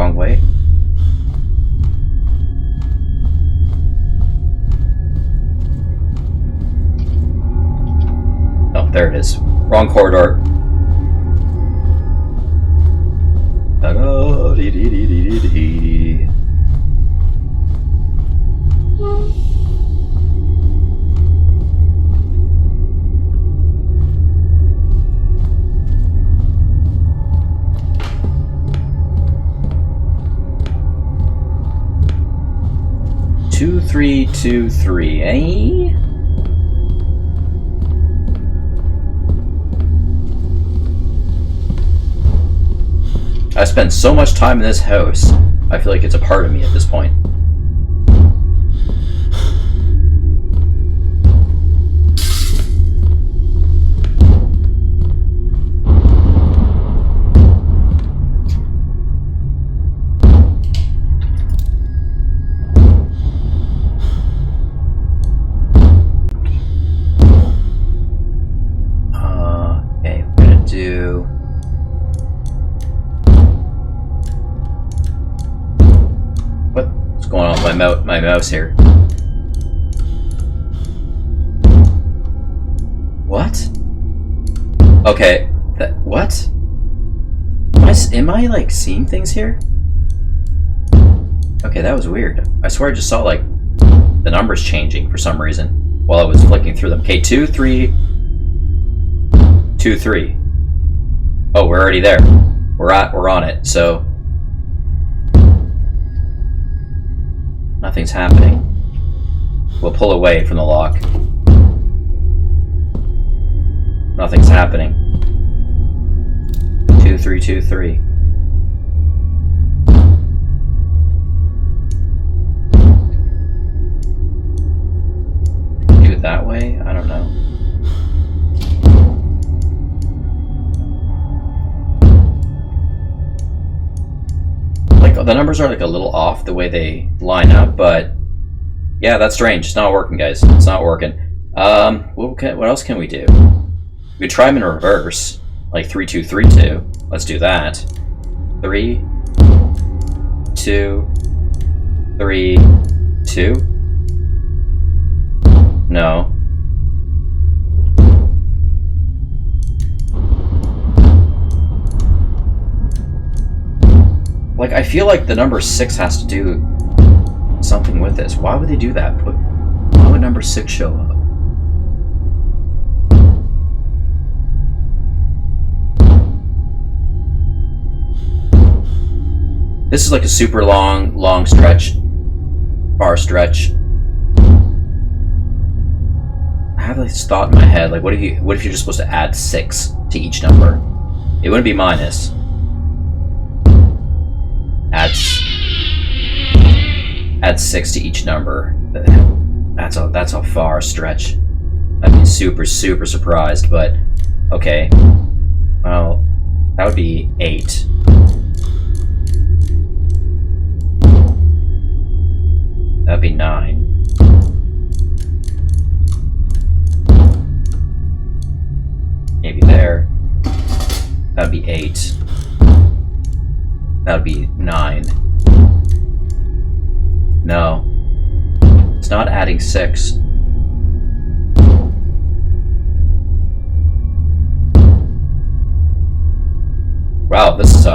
wrong way. Oh, there it is. Wrong corridor. Two, 3, 2, 3, eh? I spent so much time in this house, I feel like it's a part of me at this point. Okay, we're gonna do... What's going on with my mouse here? What? Okay, what? Am I like seeing things here? Okay, that was weird. I swear I just saw like the numbers changing for some reason while I was flicking through them. Okay, 2, 3, 2, 3. Oh, we're already there. We're on it. So nothing's happening. We'll pull away from the lock. Nothing's happening. 2, 3, 2, 3. Do it that way? I don't know. Like, the numbers are like a little off the way they line up, but yeah, that's strange. It's not working, guys. It's not working. What else can we do? We could try them in reverse, like 3, 2, 3, 2. Let's do that. 3, 2, 3, 2. No. Like, I feel like the number 6 has to do something with this. Why would they do that? Why would number 6 show up? This is like a super long stretch. Bar stretch. I have this thought in my head, like what if you're just supposed to add 6 to each number? It wouldn't be minus. Add 6 to each number. That's a far stretch. I'd be super surprised, but okay. Well, that would be 8. That'd be 9. Maybe there. That'd be 8. That'd be 9. No. It's not adding 6. Wow, this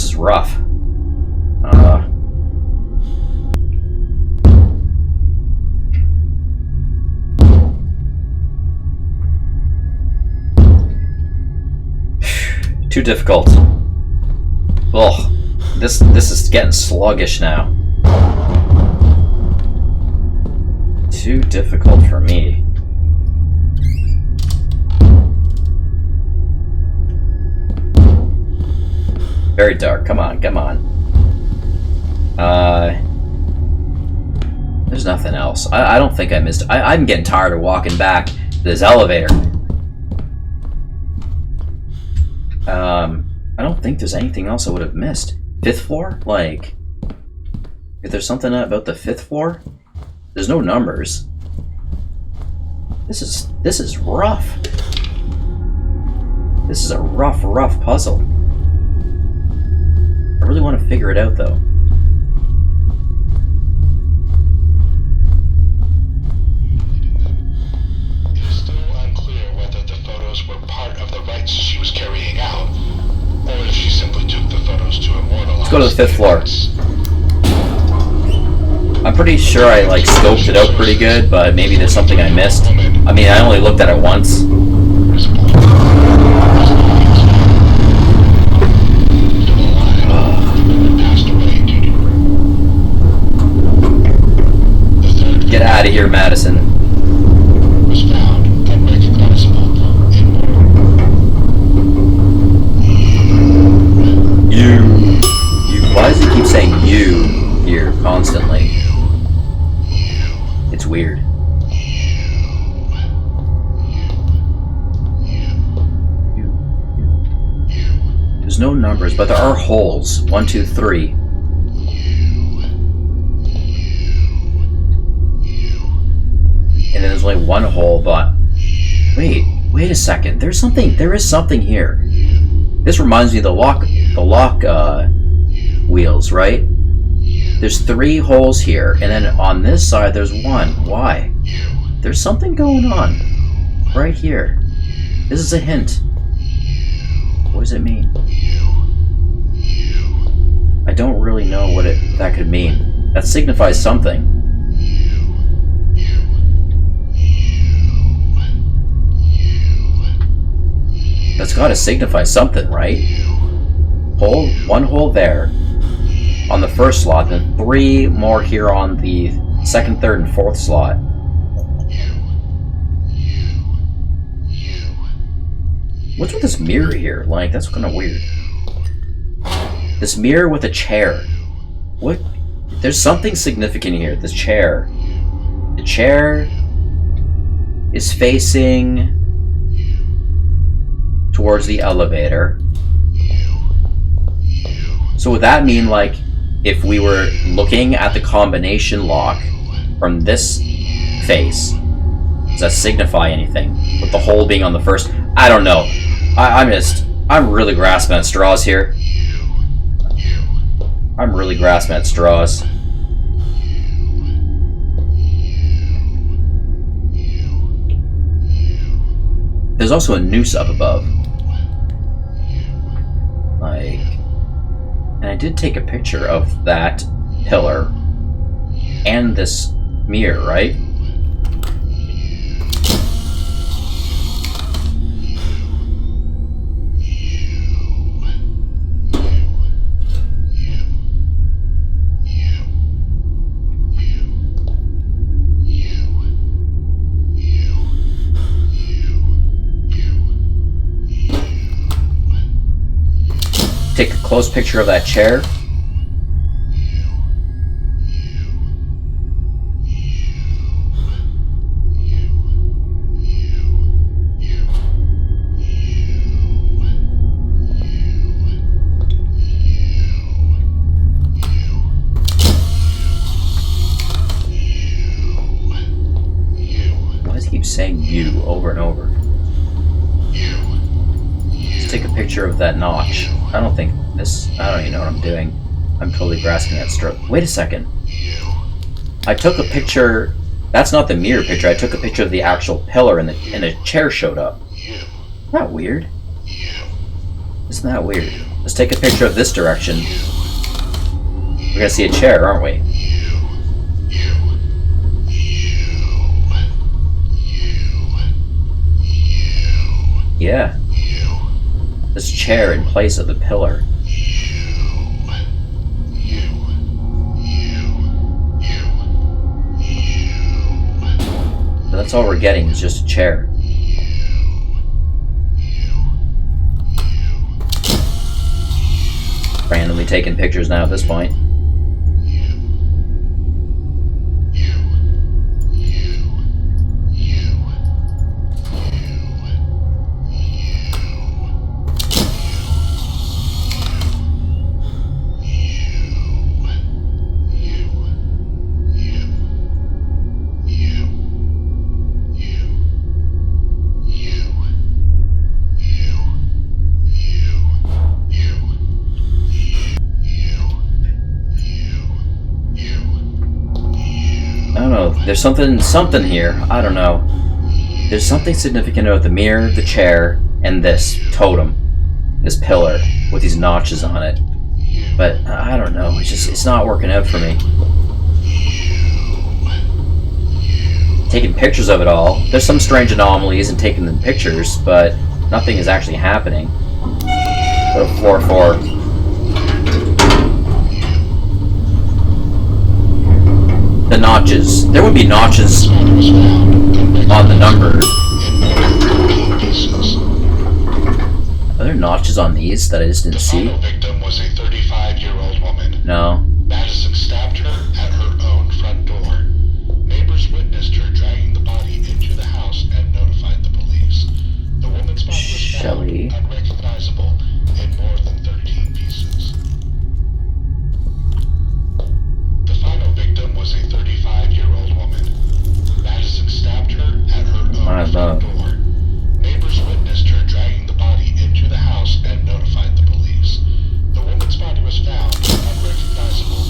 is rough. Too difficult. Ugh. This is getting sluggish now. Too difficult for me. Very dark. Come on, come on. There's nothing else. I don't think I missed. I'm getting tired of walking back to this elevator. I don't think there's anything else I would have missed. 5th floor? Like, if there's something about the 5th floor, there's no numbers. This is rough. This is a rough puzzle. I really want to figure it out, though. It is still unclear whether the photos were part of the rites she was carrying out, or if she simply took the photos to immortalize. Let's go to the 5th floor. I'm pretty sure I like scoped it out pretty good, but maybe there's something I missed. I mean, I only looked at it once. Get out of here, Madison. Was found unrecognizable in You. Why does he keep saying you here constantly? It's weird. There's no numbers, but there are holes. 1, 2, 3. And then there's only one hole, but wait a second. There is something here. This reminds me of the lock wheels, right? There's 3 holes here, and then on this side there's 1. Why? There's something going on right here. This is a hint. What does it mean? I don't really know what that could mean. That signifies something. That's got to signify something, right? One hole there on the first slot, then 3 more here on the 2nd, 3rd, and 4th slot. What's with this mirror here? Like, that's kind of weird. This mirror with a chair. What? There's something significant here. This chair. The chair is facing towards the elevator. So would that mean, like, if we were looking at the combination lock from this face, does that signify anything? With the hole being on the first? I don't know. I'm really grasping at straws here. I'm really grasping at straws. There's also a noose up above. Like, and I did take a picture of that pillar and this mirror, right? Take a close picture of that chair. Why does he keep saying you over and over? Let's take a picture of that notch. I don't even know what I'm doing. I'm totally grasping at straw. Wait a second. I took a picture. That's not the mirror picture. I took a picture of the actual pillar and a chair showed up. Isn't that weird? Isn't that weird? Let's take a picture of this direction. We're gonna see a chair, aren't we? Yeah. This chair in place of the pillar. But that's all we're getting is just a chair. Randomly taking pictures now at this point. There's something here. I don't know. There's something significant about the mirror, the chair, and this totem. This pillar with these notches on it. But I don't know. It's not working out for me. Taking pictures of it all. There's some strange anomalies in taking the pictures, but nothing is actually happening. Go to floor 4. The notches. There would be notches on the number. Are there notches on these that I just didn't see? The final victim was a 35-year-old woman. No. Madison stabbed her at her own front door. Neighbors witnessed her dragging the body into the house and notified the police. The woman's body was Shelley. found unrecognizable in more than 13 pieces. The final victim was a 35-year-old woman. Madison stabbed her at her own front door. Neighbors witnessed her dragging the body into the house and notified the police. The woman's body was found unrecognizable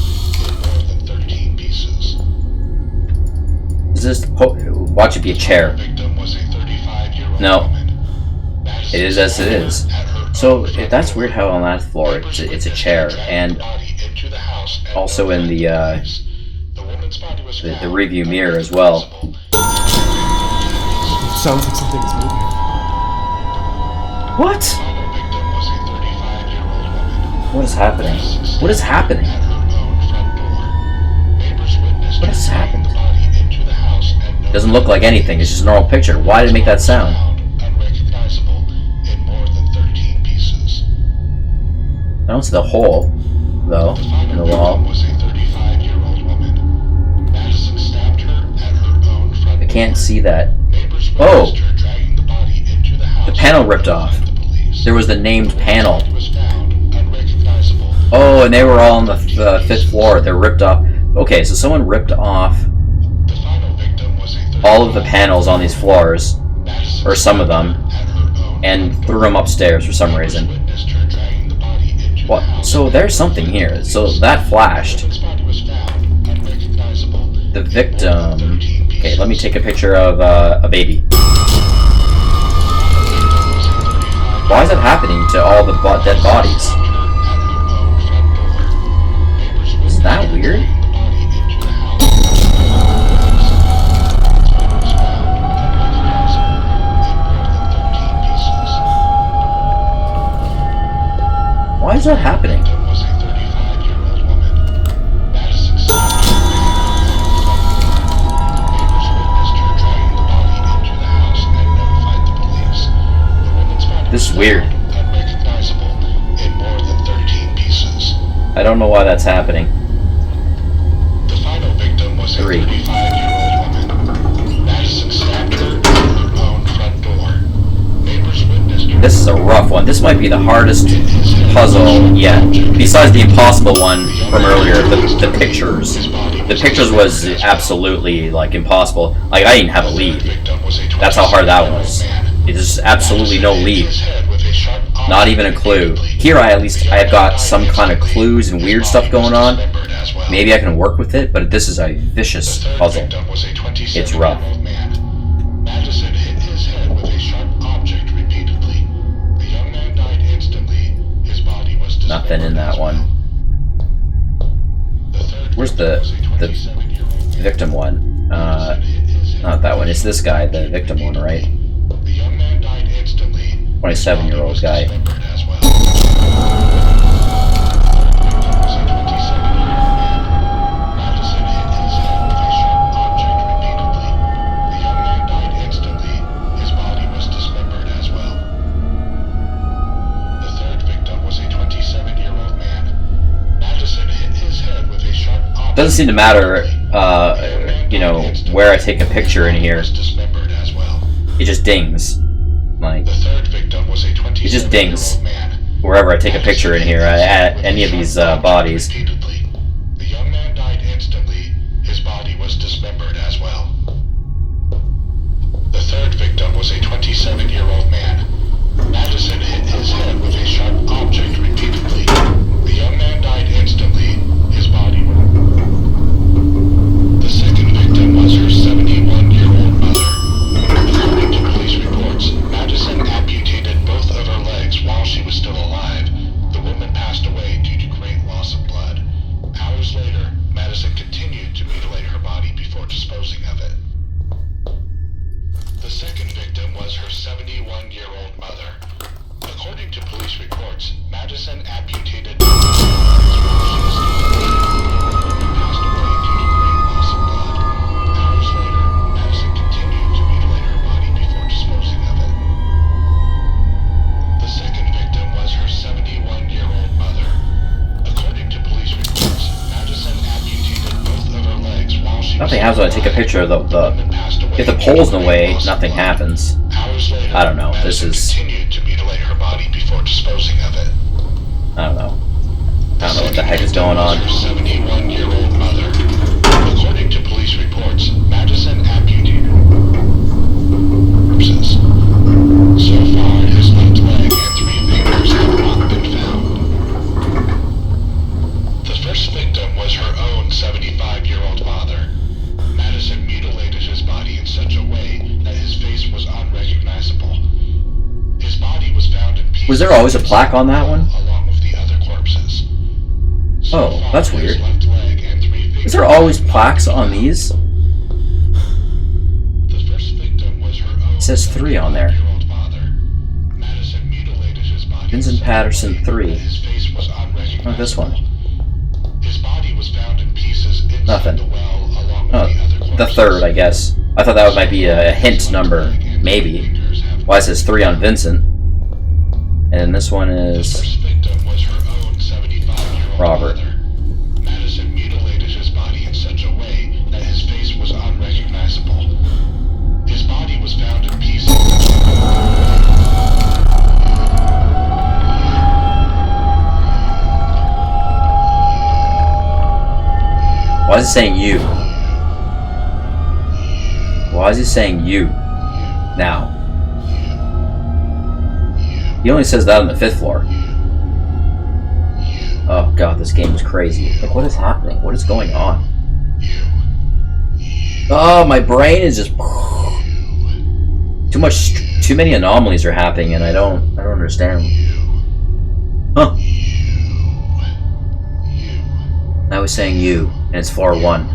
in more than 13 pieces. Is this... Watch it be a chair. The victim was a 35-year-old No. woman. Madison It is as it is. stabbed her at her So own front that's door. weird how on that floor it's a chair, and also in the review mirror as well. It sounds like something is moving. What? What is happening? What is happening? What is happening? Doesn't look like anything. It's just a normal picture. Why did it make that sound? I don't see the hole, though, in the wall. I can't see that. Oh! The panel ripped off. There was the named panel. Oh, and they were all on the 5th floor. They're ripped off. Okay, so someone ripped off all of the panels on these floors, or some of them, and threw them upstairs for some reason. What? So there's something here. So that flashed. The victim... Okay, let me take a picture of a baby. Why is that happening to all the dead bodies? Is that weird? Why is that happening? This is weird. I don't know why that's happening. The final victim was a 3. 35-year-old woman. Madison stabbed her at her own front door. Neighbors witnessed her. This is a rough one. This might be the hardest puzzle yet. Besides the impossible one from earlier, the pictures. The pictures was absolutely, like, impossible. Like, I didn't have a lead. That's how hard that was. There's absolutely no lead. Not even a clue. Here I have got some kind of clues and weird stuff going on. Maybe I can work with it, but this is a vicious puzzle. It's rough. Madison hit his head with a sharp object repeatedly. The young man died instantly. His body was Nothing in that one. Where's the victim one? Not that one. It's this guy, the victim one, right? The young man died instantly. 27-year-old guy. As well. Doesn't seem to matter, you know, where I take a picture in here. It just dings. Like, it just dings wherever I take a picture in here at any of these bodies. The young man died instantly. His body was dismembered as well. The third victim was a 27-year-old man. Madison hit his head with a sharp object repeatedly. The young man died instantly. His body was... The second victim was her Nothing happens when I take a picture of the if the pole's in the way, nothing happens. I don't know. This is. Continued to mutilate her body before disposing of it. I don't know. I don't know what the heck is going on. Her 71-year-old mother. According to police reports, Madison amputated corpses. So far, his left leg and 3 fingers have not been found. The first victim was her own 75-year-old father. Madison mutilated his body in such a way that his face was unrecognizable. His body was found in pieces. Was there always a plaque on that one? Along with the other corpses. Oh, that's weird. Is there always plaques on these? It says 3 on there. Vincent Patterson 3. Oh, this one. Nothing. Oh, the 3rd, I guess. I thought that might be a hint number. Maybe. Why it says 3 on Vincent. And this one is Robert. Madison mutilated his body in such a way that his face was unrecognizable. His body was found in pieces. Why is it saying you? Why is he saying you? Now. He only says that on the 5th floor. Oh god, this game is crazy. Like, what is happening? What is going on? Oh, my brain is just too many anomalies are happening, and I don't understand. Huh? I was saying you, and it's floor 1.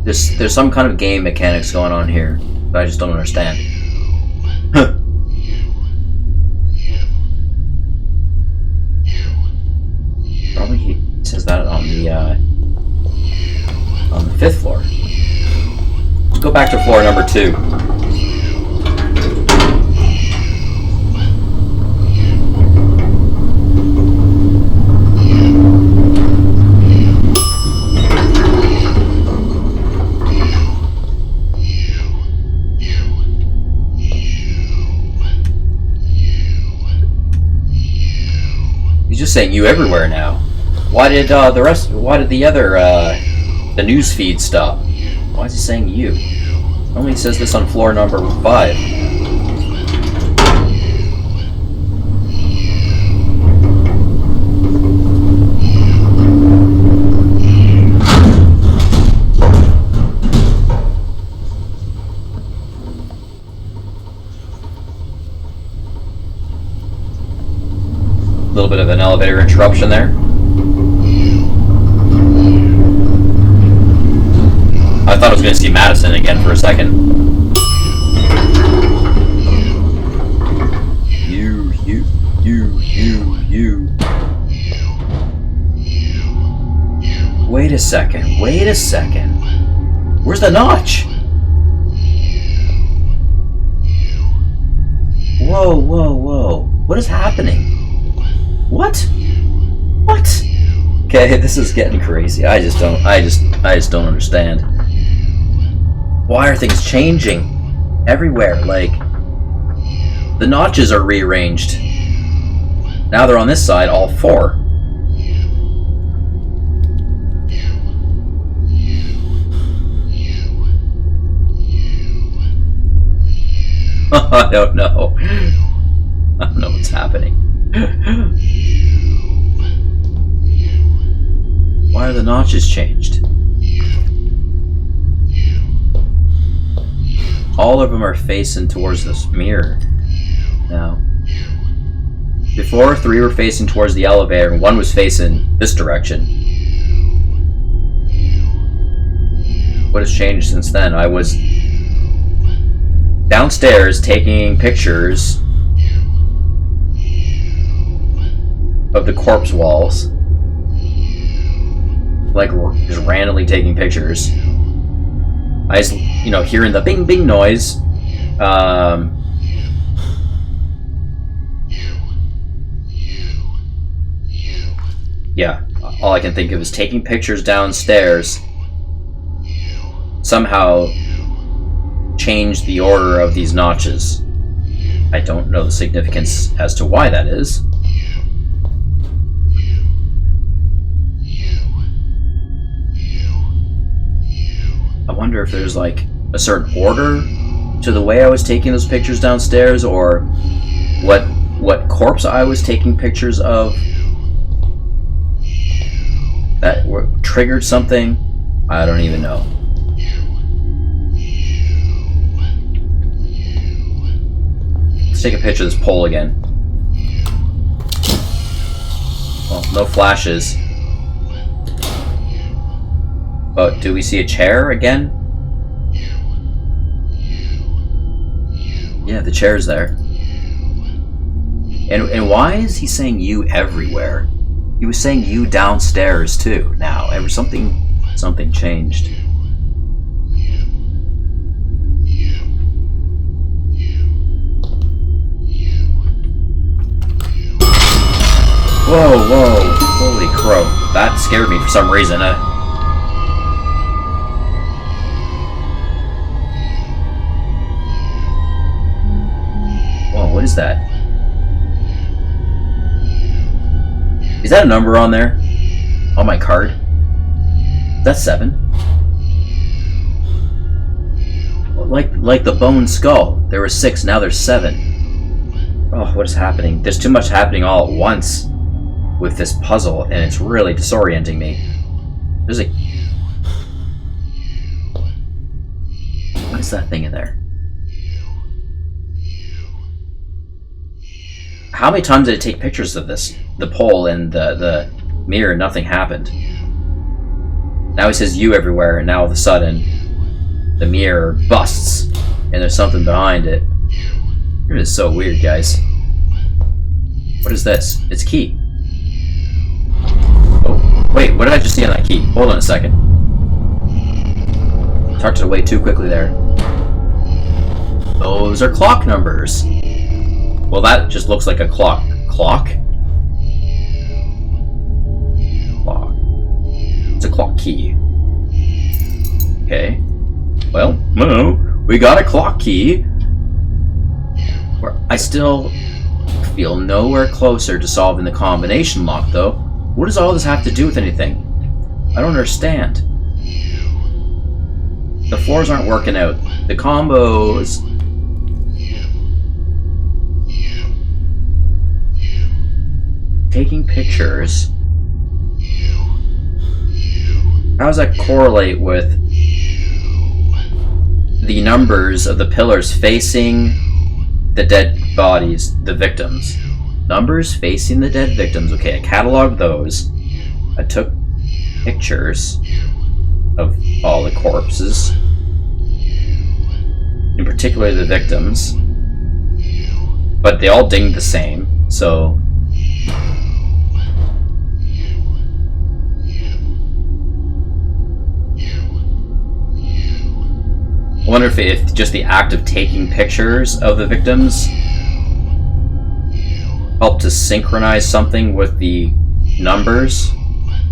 There's some kind of game mechanics going on here that I just don't understand. Huh. Probably he says that on the 5th floor. Let's go back to floor number 2. Just saying you everywhere now. Why did the news feed stop? Why is he saying you? Only says this on floor number 5. A little bit of an elevator interruption there. I thought I was going to see Madison again for a second. You. Wait a second. Where's the notch? Whoa. What is happening? What? Okay, this is getting crazy. I just don't understand. Why are things changing everywhere? Like, the notches are rearranged. Now they're on this side, all 4. I don't know. I don't know what's happening. Why are the notches changed? All of them are facing towards this mirror now. Before, 3 were facing towards the elevator and 1 was facing this direction. What has changed since then? I was downstairs taking pictures of the corpse walls. Like, just randomly taking pictures. I was, hearing the bing bing noise. Yeah, all I can think of is taking pictures downstairs. Somehow change the order of these notches. I don't know the significance as to why that is. I wonder if there's like a certain order to the way I was taking those pictures downstairs, or what corpse I was taking pictures of that triggered something. I don't even know. Let's take a picture of this pole again. Well, no flashes. But do we see a chair again? Yeah, the chair's there. And why is he saying you everywhere? He was saying you downstairs too. Now, something changed. Whoa, whoa, holy crow. That scared me for some reason. Whoa, what is that? Is that a number on there? On my card? That's 7. Like the bone skull. There was 6, now there's 7. Oh, what is happening? There's too much happening all at once with this puzzle, and it's really disorienting me. There's a... What is that thing in there? How many times did it take pictures of this? The pole and the mirror, nothing happened. Now he says you everywhere, and now all of a sudden the mirror busts and there's something behind it. It is so weird, guys. What is this? It's key. Oh, wait, what did I just see on that key? Hold on a second. Talked it away too quickly there. Those are clock numbers. Well, that just looks like a clock. Clock? Clock. It's a clock key. Okay. Well, no, we got a clock key. I still feel nowhere closer to solving the combination lock, though. What does all this have to do with anything? I don't understand. The floors aren't working out. The combos... Taking pictures. How does that correlate with the numbers of the pillars facing the dead bodies, the victims? Numbers facing the dead victims. Okay, I cataloged those. I took pictures of all the corpses, in particular the victims, but they all dinged the same, so I wonder if just the act of taking pictures of the victims helped to synchronize something with the numbers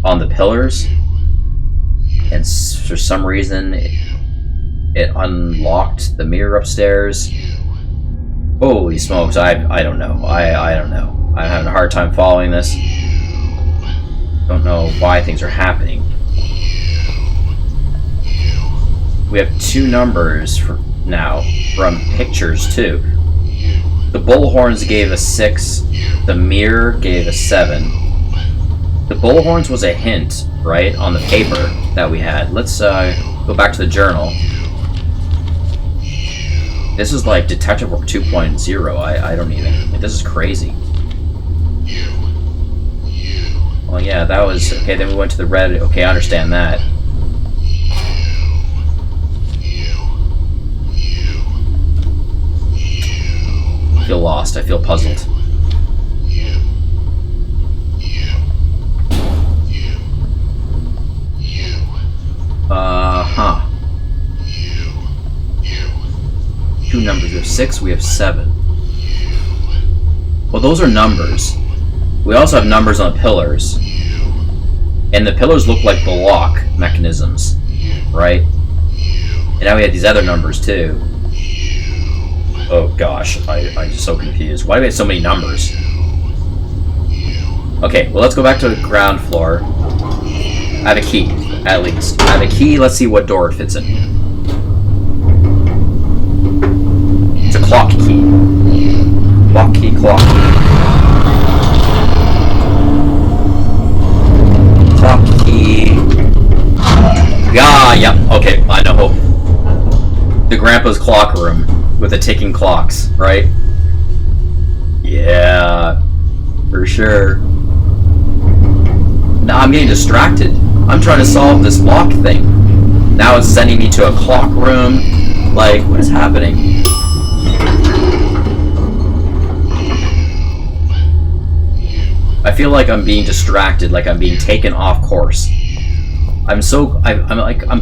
on the pillars, and for some reason it unlocked the mirror upstairs. Holy smokes, I don't know. I don't know. I'm having a hard time following this. Don't know why things are happening. We have 2 numbers now from pictures too. The bullhorns gave us 6. The mirror gave us 7. The bullhorns was a hint, right, on the paper that we had. Let's go back to the journal. This is like Detective Work 2.0. I don't even... This is crazy. Well, yeah, that was... Okay, then we went to the red. Okay, I understand that. I feel lost. I feel puzzled. Huh. 2 numbers. We have 6, we have 7. Well, those are numbers. We also have numbers on the pillars. And the pillars look like the lock mechanisms, right? And now we had these other numbers too. Oh gosh, I'm just so confused. Why do we have so many numbers? Okay, well let's go back to the ground floor. I have a key, at least. I have a key, let's see what door it fits in. It's a clock key. Clock key, clock key. Clock key. Yeah, yep, okay, I know. The grandpa's clock room with the ticking clocks, right? Yeah, for sure. Now I'm getting distracted. I'm trying to solve this lock thing. Now it's sending me to a clock room. Like, what is happening? I feel like I'm being distracted, like I'm being taken off course. I'm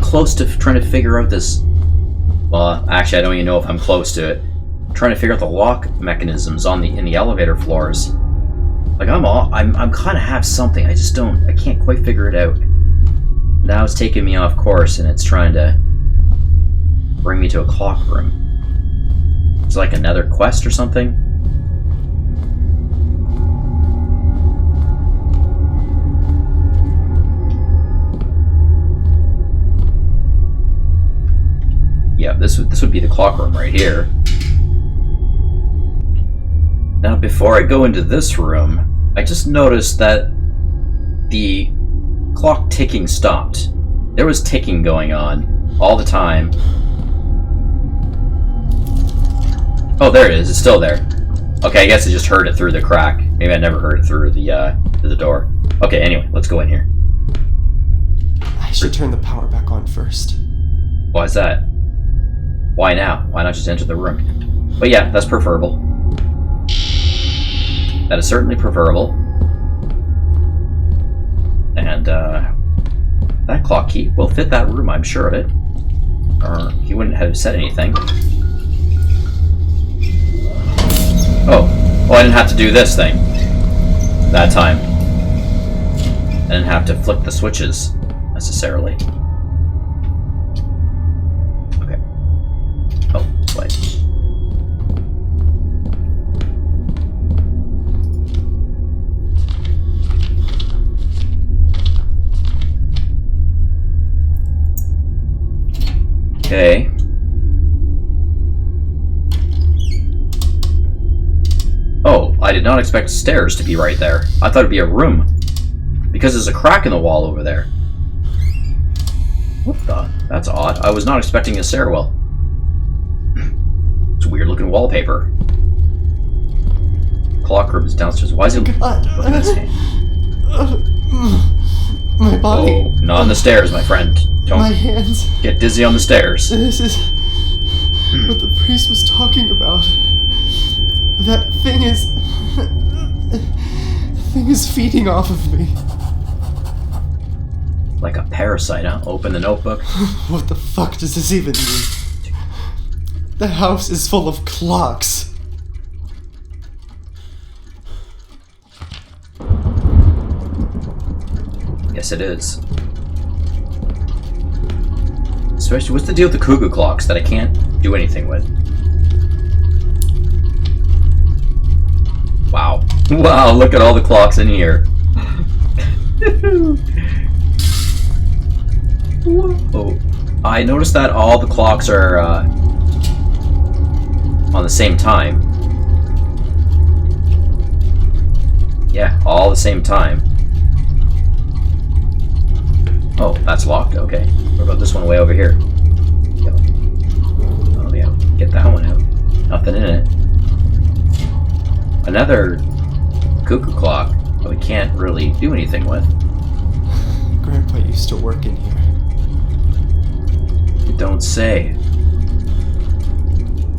close to trying to figure out this. Well, actually, I don't even know if I'm close to it. I'm trying to figure out the lock mechanisms in the elevator floors. Like I'm kind of have something. I can't quite figure it out. Now it's taking me off course and it's trying to bring me to a clock room. It's like another quest or something. Yeah, this would be the clock room right here. Now, before I go into this room, I just noticed that the clock ticking stopped. There was ticking going on all the time. Oh, there it is. It's still there. Okay, I guess I just heard it through the crack. Maybe I never heard it through the door. Okay, anyway, let's go in here. I should turn the power back on first. Why is that? Why now? Why not just enter the room? But yeah, that's preferable. That is certainly preferable. And that clock key will fit that room, I'm sure of it. Or he wouldn't have said anything. Oh, I didn't have to do this thing that time. I didn't have to flip the switches necessarily. Okay. Oh, this way. Okay. Oh, I did not expect stairs to be right there. I thought it'd be a room. Because there's a crack in the wall over there. What the? That's odd. I was not expecting a stairwell. It's weird looking wallpaper. Clock room is downstairs. Why is it looking at his hand? My body. Oh, not on the stairs, my friend. Don't my hands. Get dizzy on the stairs. This is what the priest was talking about. That thing is... the thing is feeding off of me. Like a parasite, huh? Open the notebook. What the fuck does this even mean? The house is full of clocks. Yes, it is. Especially, what's the deal with the cuckoo clocks that I can't do anything with? Wow. Wow, look at all the clocks in here. Whoa. I noticed that all the clocks are on the same time. Yeah, all the same time. Oh, that's locked? Okay. What about this one way over here? Yep. Oh, yeah. Get that one out. Nothing in it. Another cuckoo clock that we can't really do anything with. Grandpa used to work in here. You don't say.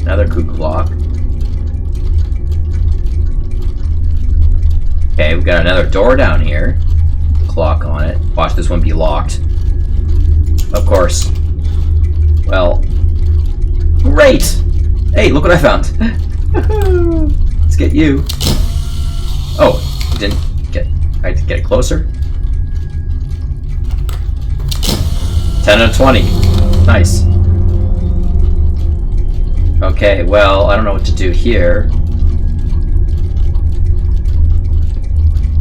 Another cuckoo clock. Okay, we've got another door down here. Clock on it. Watch this one be locked. Of course. Well. Great! Hey, look what I found. Let's get you. Oh, didn't get. I had to get it closer. 10 out of 20. Nice. Okay, well, I don't know what to do here.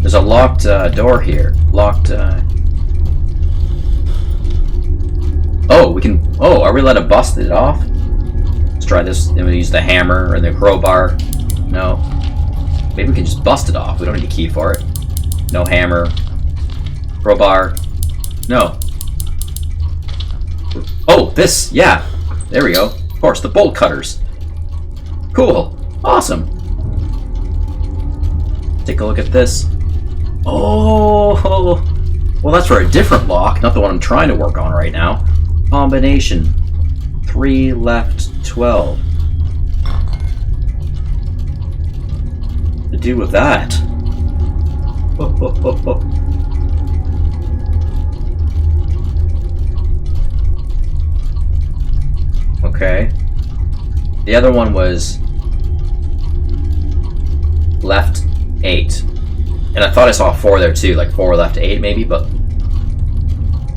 There's a locked door here. Locked, Oh, we can... Oh, are we allowed to bust it off? Let's try this. Then we use the hammer or the crowbar. No. Maybe we can just bust it off. We don't need a key for it. No hammer. Crowbar. No. Oh, this! Yeah! There we go. Of course, the bolt cutters. Cool. Awesome. Take a look at this. Oh! Well, that's for a different lock, not the one I'm trying to work on right now. Combination. 3 left, 12. To do with that? Okay. The other one was left 8. And I thought I saw 4 there too, like 4 left 8 maybe, but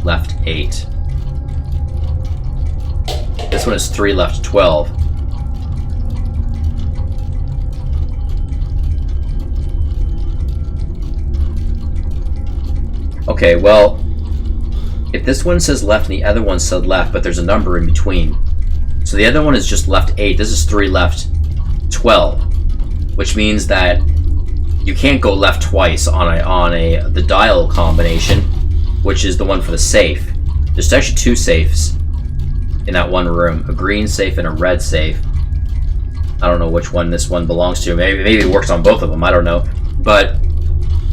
left 8. This one is 3 left 12. Okay, well, if this one says left and the other one said left, but there's a number in between. So the other one is just left 8. This is 3 left 12, which means that you can't go left twice on the dial combination, which is the one for the safe. There's actually 2 safes in that one room, a green safe and a red safe. I don't know which one this one belongs to. Maybe it works on both of them. I don't know, but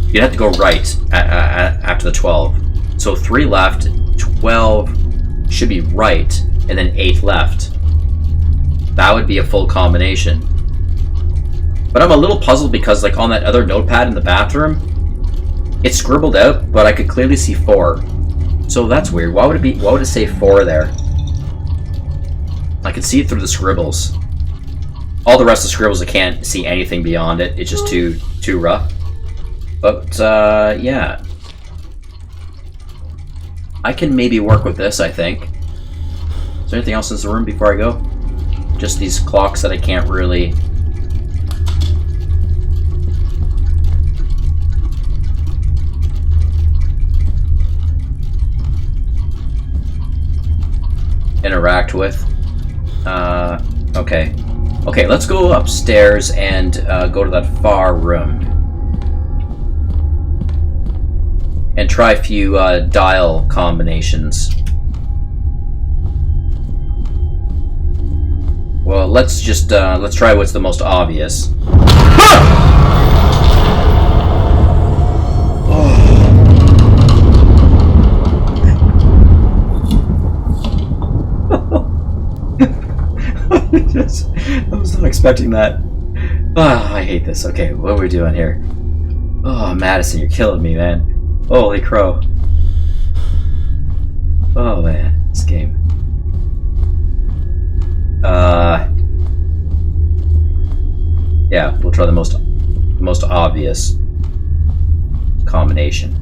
you'd have to go right after the 12. So 3 left, 12 should be right, and then 8 left. That would be a full combination. But I'm a little puzzled because, like, on that other notepad in the bathroom, it's scribbled out, but I could clearly see 4. So that's weird. Why would it say 4 there? I could see it through the scribbles. All the rest of the scribbles, I can't see anything beyond it. It's just too rough. But, yeah. I can maybe work with this, I think. Is there anything else in this room before I go? Just these clocks that I can't really... interact with. Okay. Okay, let's go upstairs and go to that far room. And try a few dial combinations. Well, let's just let's try what's the most obvious. I was not expecting that. Oh, I hate this. Okay, what are we doing here? Oh, Madison, you're killing me, man. Holy crow. Oh, man, this game. Yeah, we'll try the most obvious combination.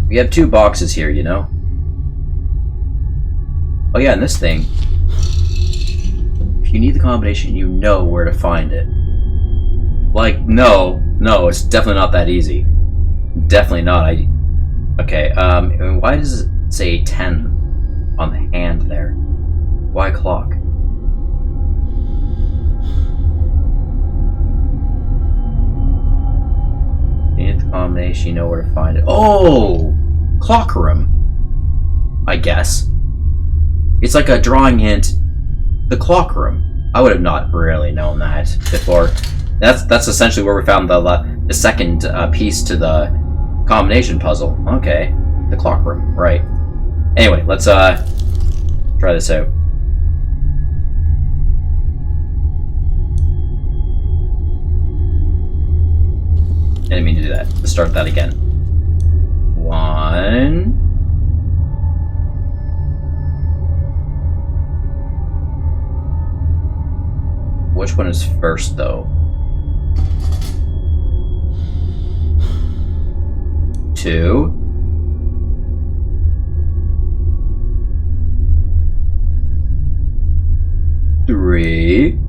We have 2 boxes here, you know? Oh yeah, and this thing, if you need the combination, you know where to find it. Like, no, it's definitely not that easy. Definitely not. Okay, why does it say 10 on the hand there? Why clock? You need the combination, you know where to find it. Oh! Clock room, I guess. It's like a drawing hint. The clock room. I would have not really known that before. That's essentially where we found the second piece to the combination puzzle. Okay, the clock room. Right. Anyway, let's try this out. I didn't mean to do that. Let's start that again. 1. Which one is first, though? 2. 3.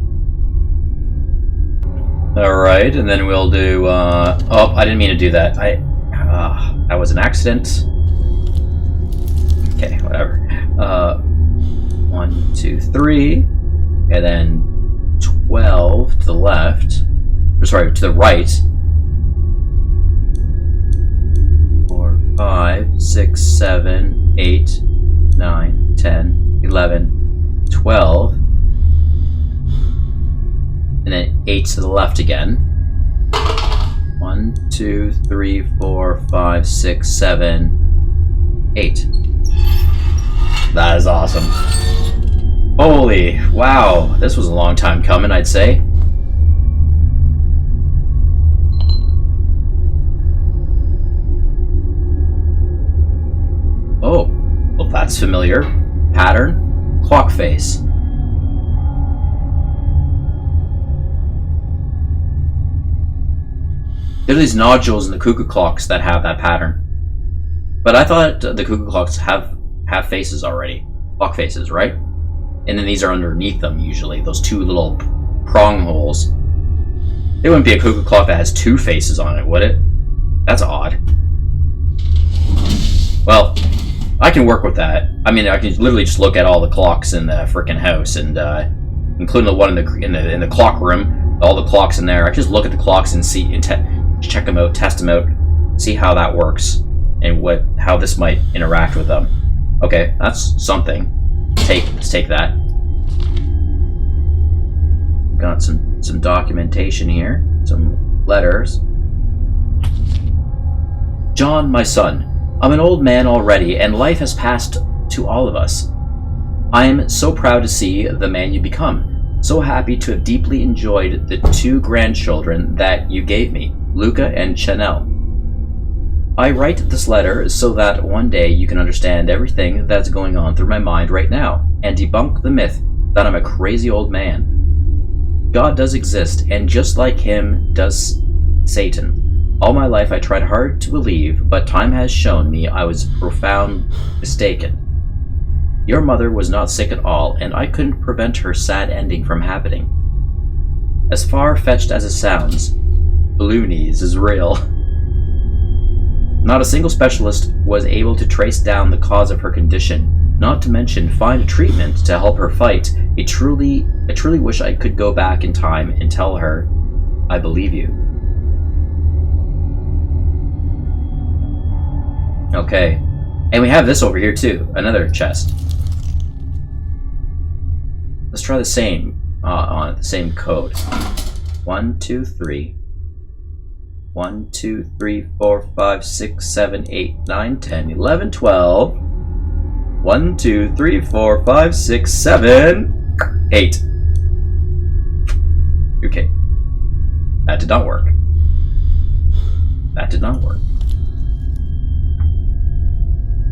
Alright, and then we'll do, oh, I didn't mean to do that. That was an accident. Okay, whatever. 1, 2, 3. And then 12 to the left. Or sorry, to the right. 4, 5, 6, 7, 8, 9, 10, 11, 12. And then 8 to the left again. 1, 2, 3, 4, 5, 6, 7, 8. That is awesome. Holy, wow. This was a long time coming, I'd say. Oh, well that's familiar. Pattern, clock face. There are these nodules in the cuckoo clocks that have that pattern. But I thought the cuckoo clocks have faces already. Clock faces, right? And then these are underneath them usually, those two little prong holes. It wouldn't be a cuckoo clock that has 2 faces on it, would it? That's odd. Well, I can work with that. I mean, I can literally just look at all the clocks in the frickin' house, and including the one in the clock room, all the clocks in there. I can just look at the clocks and see and check them out, test them out, see how that works, and how this might interact with them. Okay, that's something. Let's take that. Got some documentation here, some letters. John, my son, I'm an old man already, and life has passed to all of us. I am so proud to see the man you become. So happy to have deeply enjoyed the 2 grandchildren that you gave me, Luca and Chanel. I write this letter so that one day you can understand everything that's going on through my mind right now, and debunk the myth that I'm a crazy old man. God does exist, and just like him does Satan. All my life I tried hard to believe, but time has shown me I was profoundly mistaken. Your mother was not sick at all, and I couldn't prevent her sad ending from happening. As far-fetched as it sounds, balloonies is real. Not a single specialist was able to trace down the cause of her condition, not to mention find a treatment to help her fight. I truly wish I could go back in time and tell her, I believe you. Okay. And we have this over here too, another chest. Let's try the same on it, the same code. 1, 2, 3. 1, 2, 3, 4, 5, 6, 7, 8, 9, 10, 11, 12. 1, 2, 3, 4, 5, 6, 7, 8. Okay. That did not work. That did not work.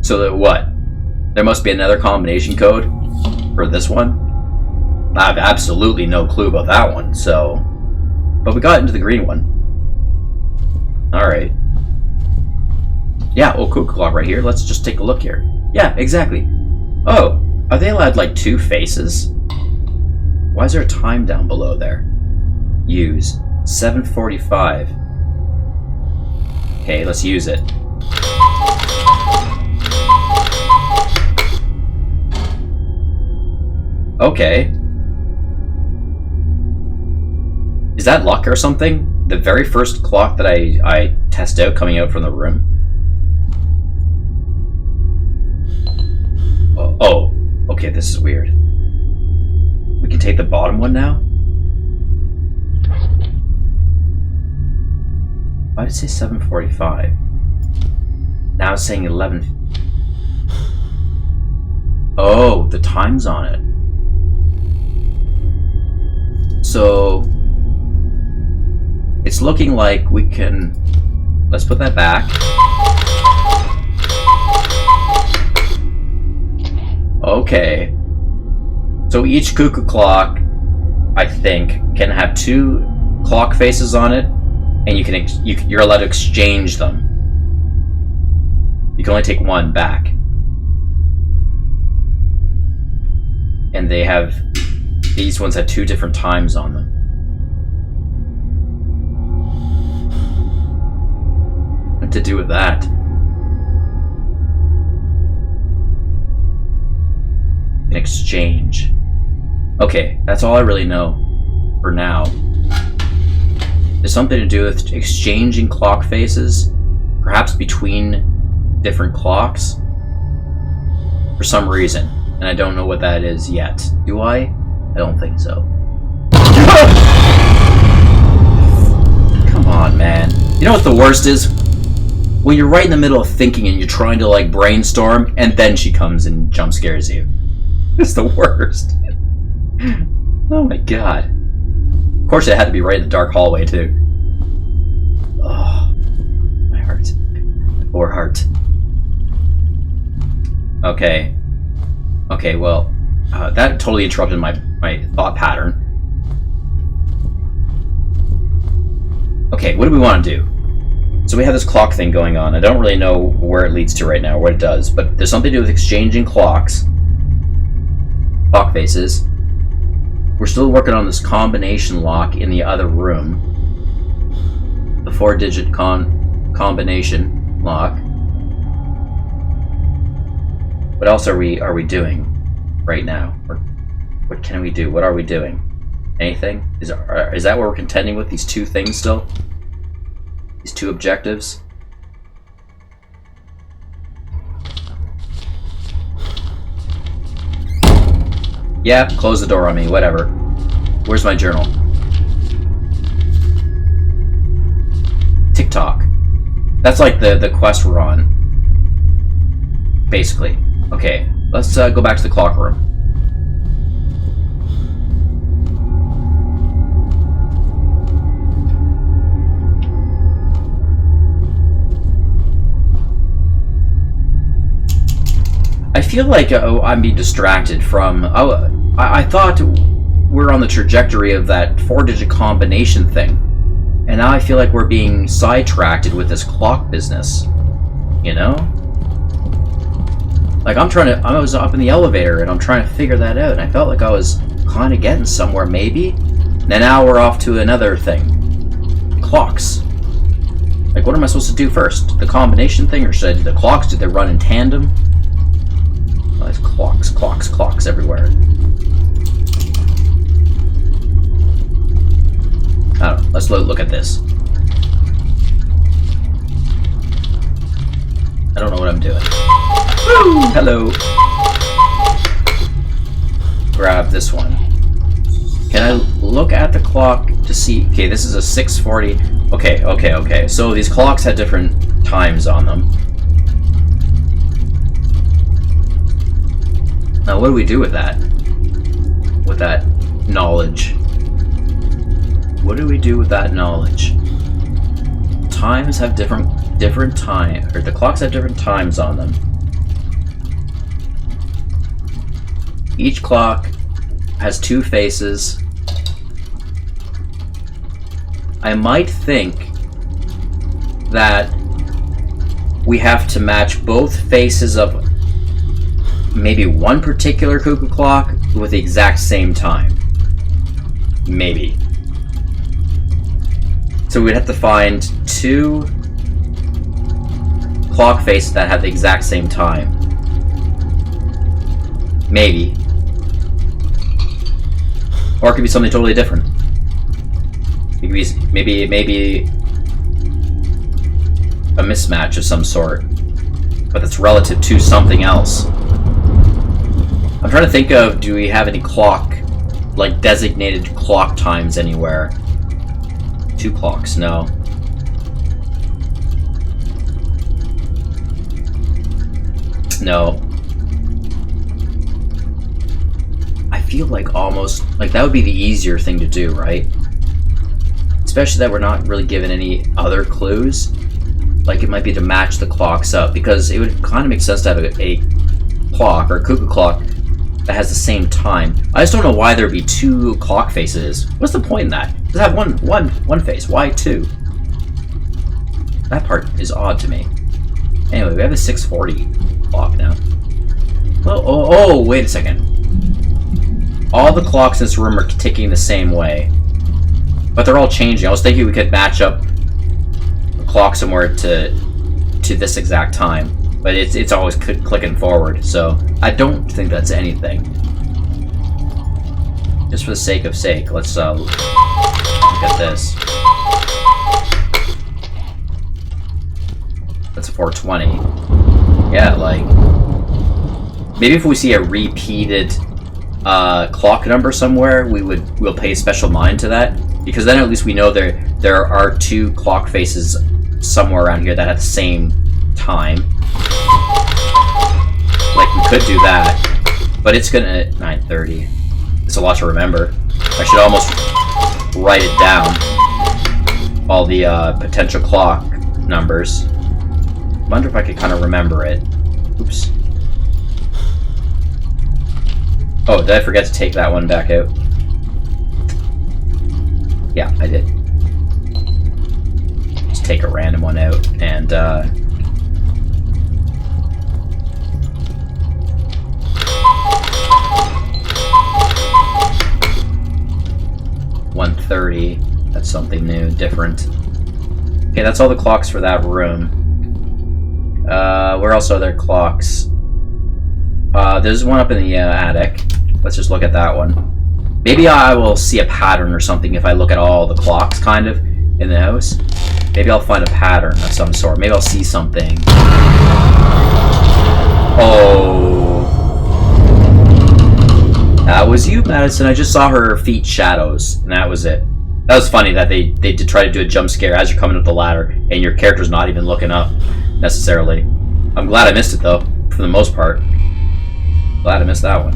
So that what? There must be another combination code for this one? I have absolutely no clue about that one, so... But we got into the green one. Alright. Yeah, oh, cuckoo clock right here. Let's just take a look here. Yeah, exactly. Oh, are they allowed like 2 faces? Why is there a time down below there? Use. 7:45. Okay, let's use it. Okay. Is that luck or something? The very first clock that I test out coming out from the room? Oh, okay, this is weird. We can take the bottom one now? Why did it say 7:45? Now it's saying 11. Oh, the time's on it. So it's looking like we can... Let's put that back. Okay. So each cuckoo clock, I think, can have 2 clock faces on it, and you're allowed to exchange them. You can only take 1 back. And they have these ones had 2 different times on them. What to do with that? An exchange. Okay, that's all I really know for now. There's something to do with exchanging clock faces, perhaps between different clocks, for some reason. And I don't know what that is yet. Do I? I don't think so. Come on, man. You know what the worst is? When you're right in the middle of thinking and you're trying to like brainstorm, and then she comes and jump scares you. It's the worst. Oh my god. Of course it had to be right in the dark hallway too. Oh, my heart. My poor heart. Okay. Okay, well, that totally interrupted my thought pattern. Okay, what do we want to do? So we have this clock thing going on. I don't really know where it leads to right now, what it does, but there's something to do with exchanging clocks. Clock faces. We're still working on this combination lock in the other room. The 4-digit combination lock. What else are we doing right now? Or what can we do? What are we doing? Anything? Is that what we're contending with? These 2 things still? These 2 objectives? Yeah, close the door on me, whatever. Where's my journal? TikTok. That's like the quest we're on. Basically. Okay, let's go back to the clock room. I feel like I'm being distracted from... I thought we're on the trajectory of that 4-digit combination thing. And now I feel like we're being sidetracked with this clock business. You know? Like I was up in the elevator and I'm trying to figure that out. And I felt like I was kind of getting somewhere, maybe. And now we're off to another thing. Clocks. Like what am I supposed to do first? The combination thing, or should I do the clocks? Do they run in tandem? Oh, there's clocks everywhere. I don't know. Let's look at this. I don't know what I'm doing. Woo! Hello. Grab this one. Can I look at the clock to see? Okay, this is a 6:40. Okay. So these clocks had different times on them. Now, what do we do with that? With that knowledge? What do we do with that knowledge? Times have different time, or the clocks have different times on them. Each clock has 2 faces. I might think that we have to match both faces of maybe one particular cuckoo clock with the exact same time. Maybe. So we'd have to find 2 clock faces that have the exact same time. Maybe. Or it could be something totally different. It could be maybe a mismatch of some sort, but that's relative to something else. I'm trying to think of, do we have any clock, like designated clock times anywhere? 2 clocks, no. No. I feel like almost, like that would be the easier thing to do, right? Especially that we're not really given any other clues. Like it might be to match the clocks up, because it would kind of make sense to have a clock, or a cuckoo clock, that has the same time. I just don't know why there'd be 2 clock faces. What's the point in that? Just have one face. Why 2? That part is odd to me. Anyway, we have a 6:40 clock now. Well, oh, wait a second. All the clocks in this room are ticking the same way. But they're all changing. I was thinking we could match up a clock somewhere to this exact time. But it's always clicking forward, so I don't think that's anything. Just for the sake of sake, let's look at this. That's 420. Yeah, like maybe if we see a repeated clock number somewhere, we'll pay special mind to that, because then at least we know there are 2 clock faces somewhere around here that have the same time. Like, we could do that, but it's gonna 9:30. It's a lot to remember. I should almost write it down. All the potential clock numbers. I wonder if I could kind of remember it. Oops. Oh, did I forget to take that one back out? Yeah, I did. Just take a random one out and 1:30. That's something new, different. Okay, that's all the clocks for that room. Where else are there clocks? There's one up in the attic. Let's just look at that one. Maybe I will see a pattern or something if I look at all the clocks, kind of, in the house. Maybe I'll find a pattern of some sort. Maybe I'll see something. Oh. That was you, Madison. I just saw her feet shadows, and that was it. That was funny that they did try to do a jump scare as you're coming up the ladder, and your character's not even looking up, necessarily. I'm glad I missed it, though, for the most part. Glad I missed that one.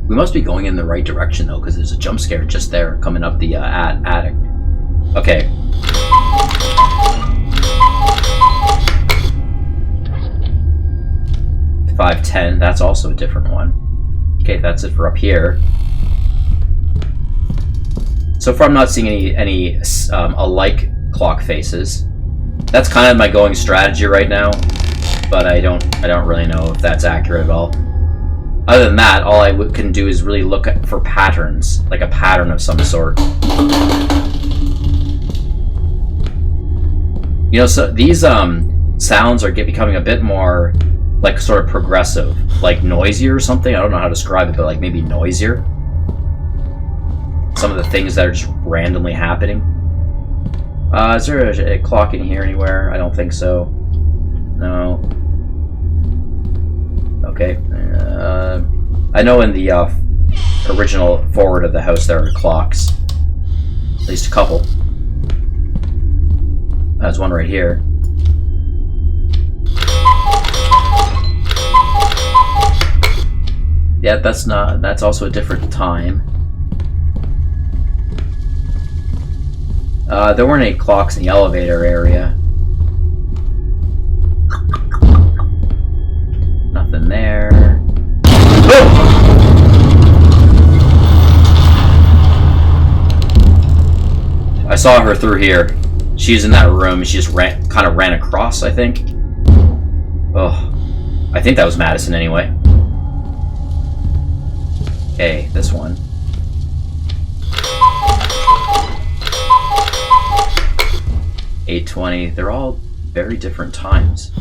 We must be going in the right direction, though, because there's a jump scare just there coming up the attic. Okay. $5.10, that's also a different one. Okay, that's it for up here. So far I'm not seeing any alike clock faces. That's kind of my going strategy right now, but I don't really know if that's accurate at all. Other than that, all I can do is really look for patterns, like a pattern of some sort. You know, so these sounds are becoming a bit more like sort of progressive, like noisier or something. I don't know how to describe it, but like maybe noisier. Some of the things that are just randomly happening. Is there a clock in here anywhere? I don't think so. No. Okay. I know in the original forward of the house there are clocks. At least a couple. There's one right here. Yeah, that's also a different time. There weren't any clocks in the elevator area. Nothing there. Oh! I saw her through here. She's in that room. She just kind of ran across, I think. Oh, I think that was Madison anyway. Okay, this one. $8.20. They're all very different times.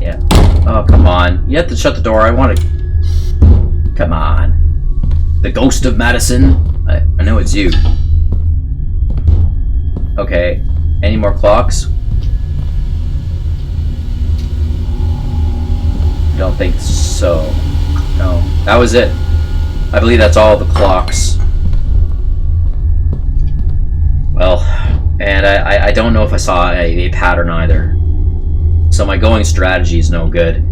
Yeah. Oh, come on. You have to shut the door. I want to... Come on. The ghost of Madison. I know it's you. Okay. Any more clocks? Don't think so. No. That was it. I believe that's all the clocks. Well, and I don't know if I saw a pattern either. So my going strategy is no good.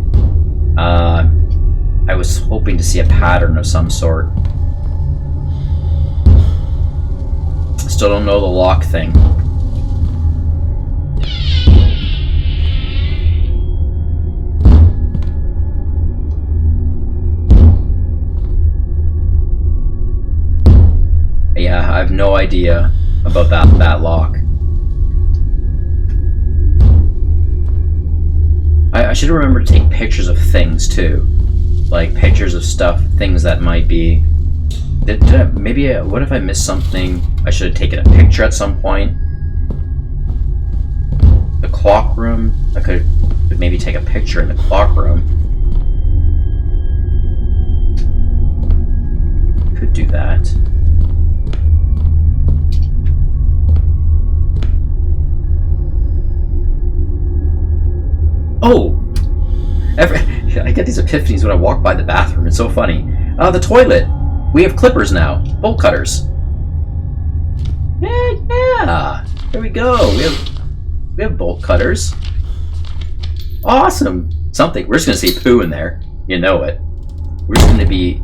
I was hoping to see a pattern of some sort. Still don't know the lock thing. Yeah, idea about that lock. I should remember to take pictures of things too, like pictures of stuff, things that might be. What if I missed something? I should have taken a picture at some point. The clock room. I could maybe take a picture in the clock room. Could do that. Oh! I get these epiphanies when I walk by the bathroom. It's so funny. The toilet. We have clippers now. Bolt cutters. Yeah. There we go. We have bolt cutters. Awesome. Something. We're just gonna see poo in there. You know it. We're just gonna be.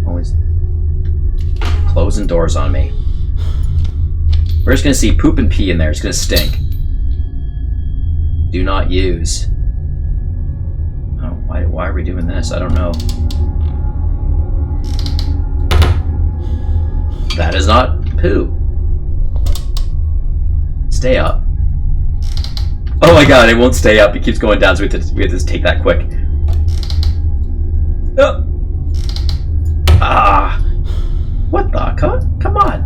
Always closing doors on me. We're just gonna see poop and pee in there. It's gonna stink. Do not use. Oh, why are we doing this? I don't know. That is not poo. Stay up. Oh my god, it won't stay up. It keeps going down, so we have to take that quick. What the? Come on.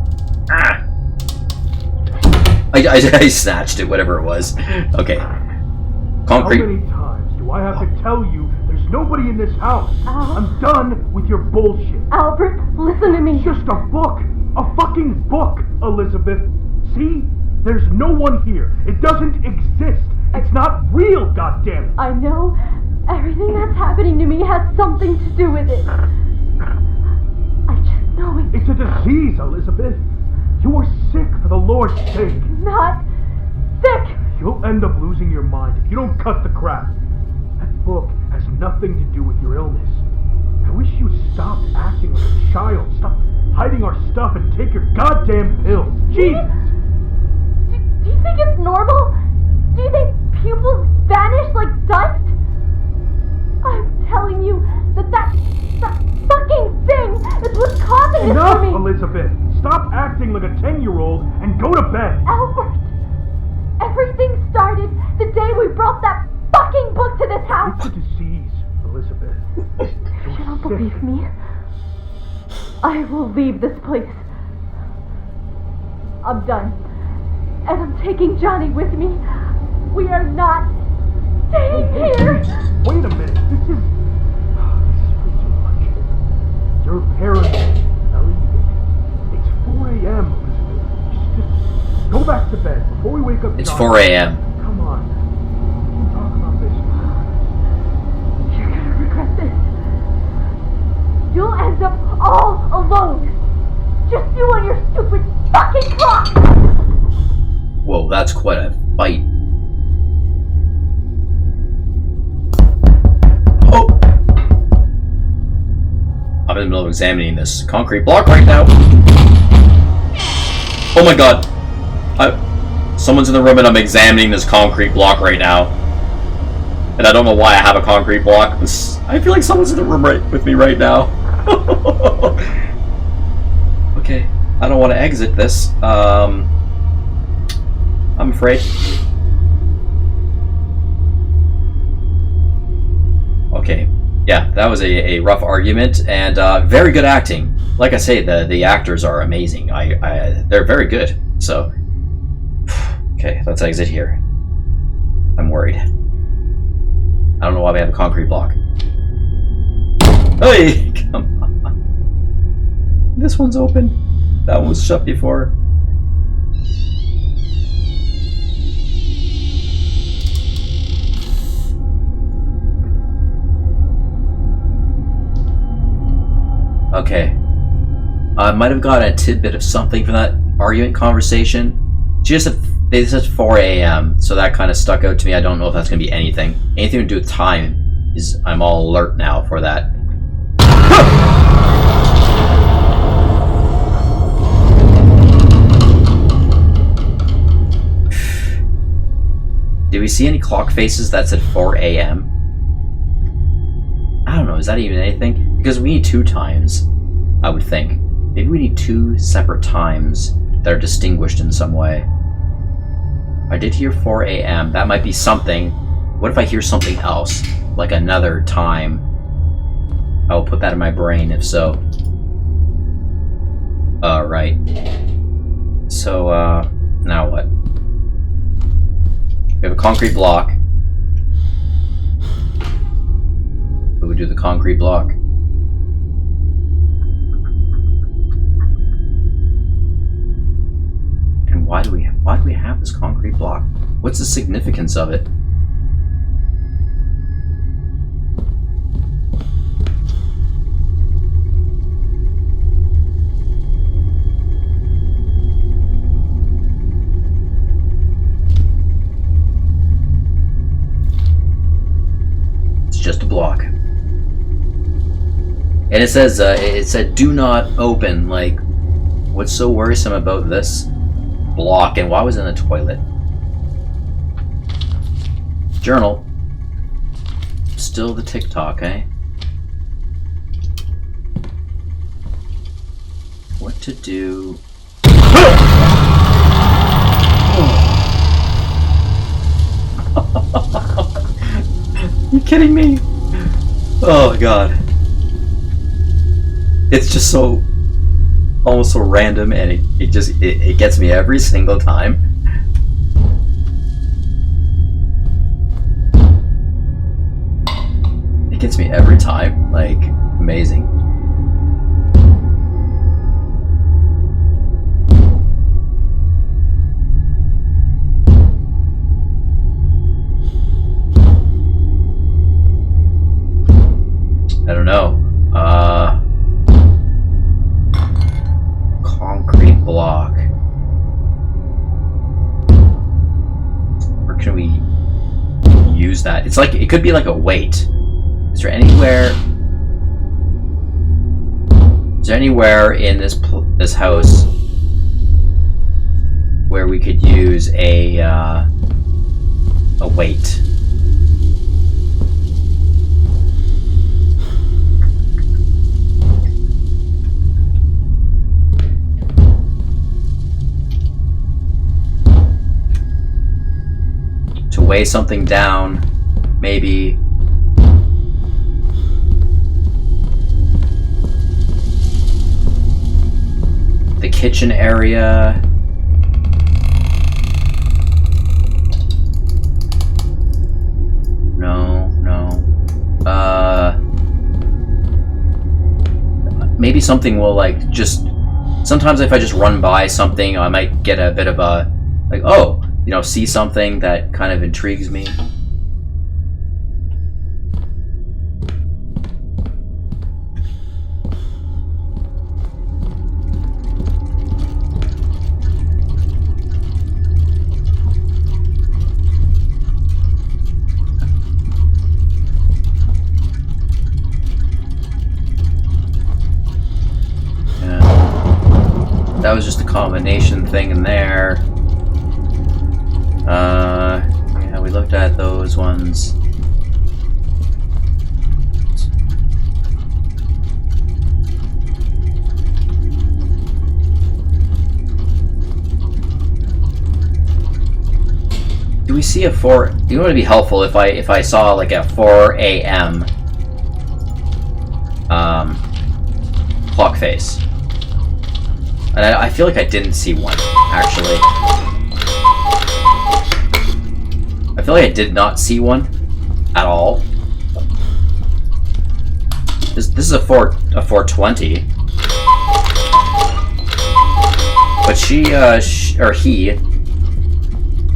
I snatched it, whatever it was. Okay. Concrete. How many times do I have to tell you there's nobody in this house? I'm done with your bullshit. Albert, listen to me. It's just a book. A fucking book, Elizabeth. See? There's no one here. It doesn't exist. It's not real, goddammit. I know. Everything that's happening to me has something to do with it. I just know it. It's a disease, Elizabeth. You are sick for the Lord's sake. Not sick. You'll end up losing your mind if you don't cut the crap. That book has nothing to do with your illness. I wish you stopped acting like a child. Stop hiding our stuff and take your goddamn pills. Jesus! Do you think it's normal? Do you think pupils vanish like dust? I'm telling you that fucking thing is what's causing this Enough, for me. Elizabeth! Stop acting like a 10-year-old and go to bed! Albert! Everything started the day we brought that fucking book to this house! It's a disease, Elizabeth. If you don't believe me, I will leave this place. I'm done. And I'm taking Johnny with me. We are not staying here! Wait a minute, this is way too much. You're paranoid, Ellie. It's 4 a.m., Elizabeth. Just go back to bed before we wake up. It's Johnny. 4 a.m. Come on. We can talk about this. You're gonna regret this. You'll end up all alone. Just you and your stupid fucking clock! Whoa, that's quite a fight. Oh! I'm in the middle of examining this concrete block right now. Oh my god. Someone's in the room and I'm examining this concrete block right now. And I don't know why I have a concrete block. I feel like someone's in the room with me right now. Okay, I don't want to exit this. I'm afraid. Okay, yeah, that was a rough argument and very good acting. Like I say, the actors are amazing. They're very good. So, okay, let's exit here. I'm worried. I don't know why we have a concrete block. Hey, come on. This one's open. That one was shut before. Okay. I might have gotten a tidbit of something from that argument conversation. They said 4 a.m., so that kind of stuck out to me. I don't know if that's going to be anything. Anything to do with time is... I'm all alert now for that. Did we see any clock faces that said 4 a.m.? I don't know, is that even anything? Because we need 2 times, I would think. Maybe we need 2 separate times that are distinguished in some way. I did hear 4 a.m. That might be something. What if I hear something else? Like another time? I will put that in my brain if so. Right. So, now what? We have a concrete block. We would do the concrete block. And why do we have this concrete block? What's the significance of it? Just a block, and it says it said do not open. Like, what's so worrisome about this block, and why was it in the toilet? Journal. Still the TikTok, eh? What to do? Are you kidding me? Oh god. It's just so almost so random, and it gets me every single time. It gets me every time. Like, amazing. I don't know. Concrete block. Where can we use that? It's like, it could be like a weight. Is there anywhere in this house where we could use a weight? Weigh something down, maybe. The kitchen area. No. Maybe something will, like, just... Sometimes if I just run by something, I might get a bit of a, like, oh, you know, see something that kind of intrigues me. Yeah. That was just a combination thing in there. Yeah, we looked at those ones. Do we see a 4? You know what would be helpful if I saw like a 4 a.m. Clock face. And I feel like I didn't see one, actually. I feel like I did not see one at all. This is a 420. But he,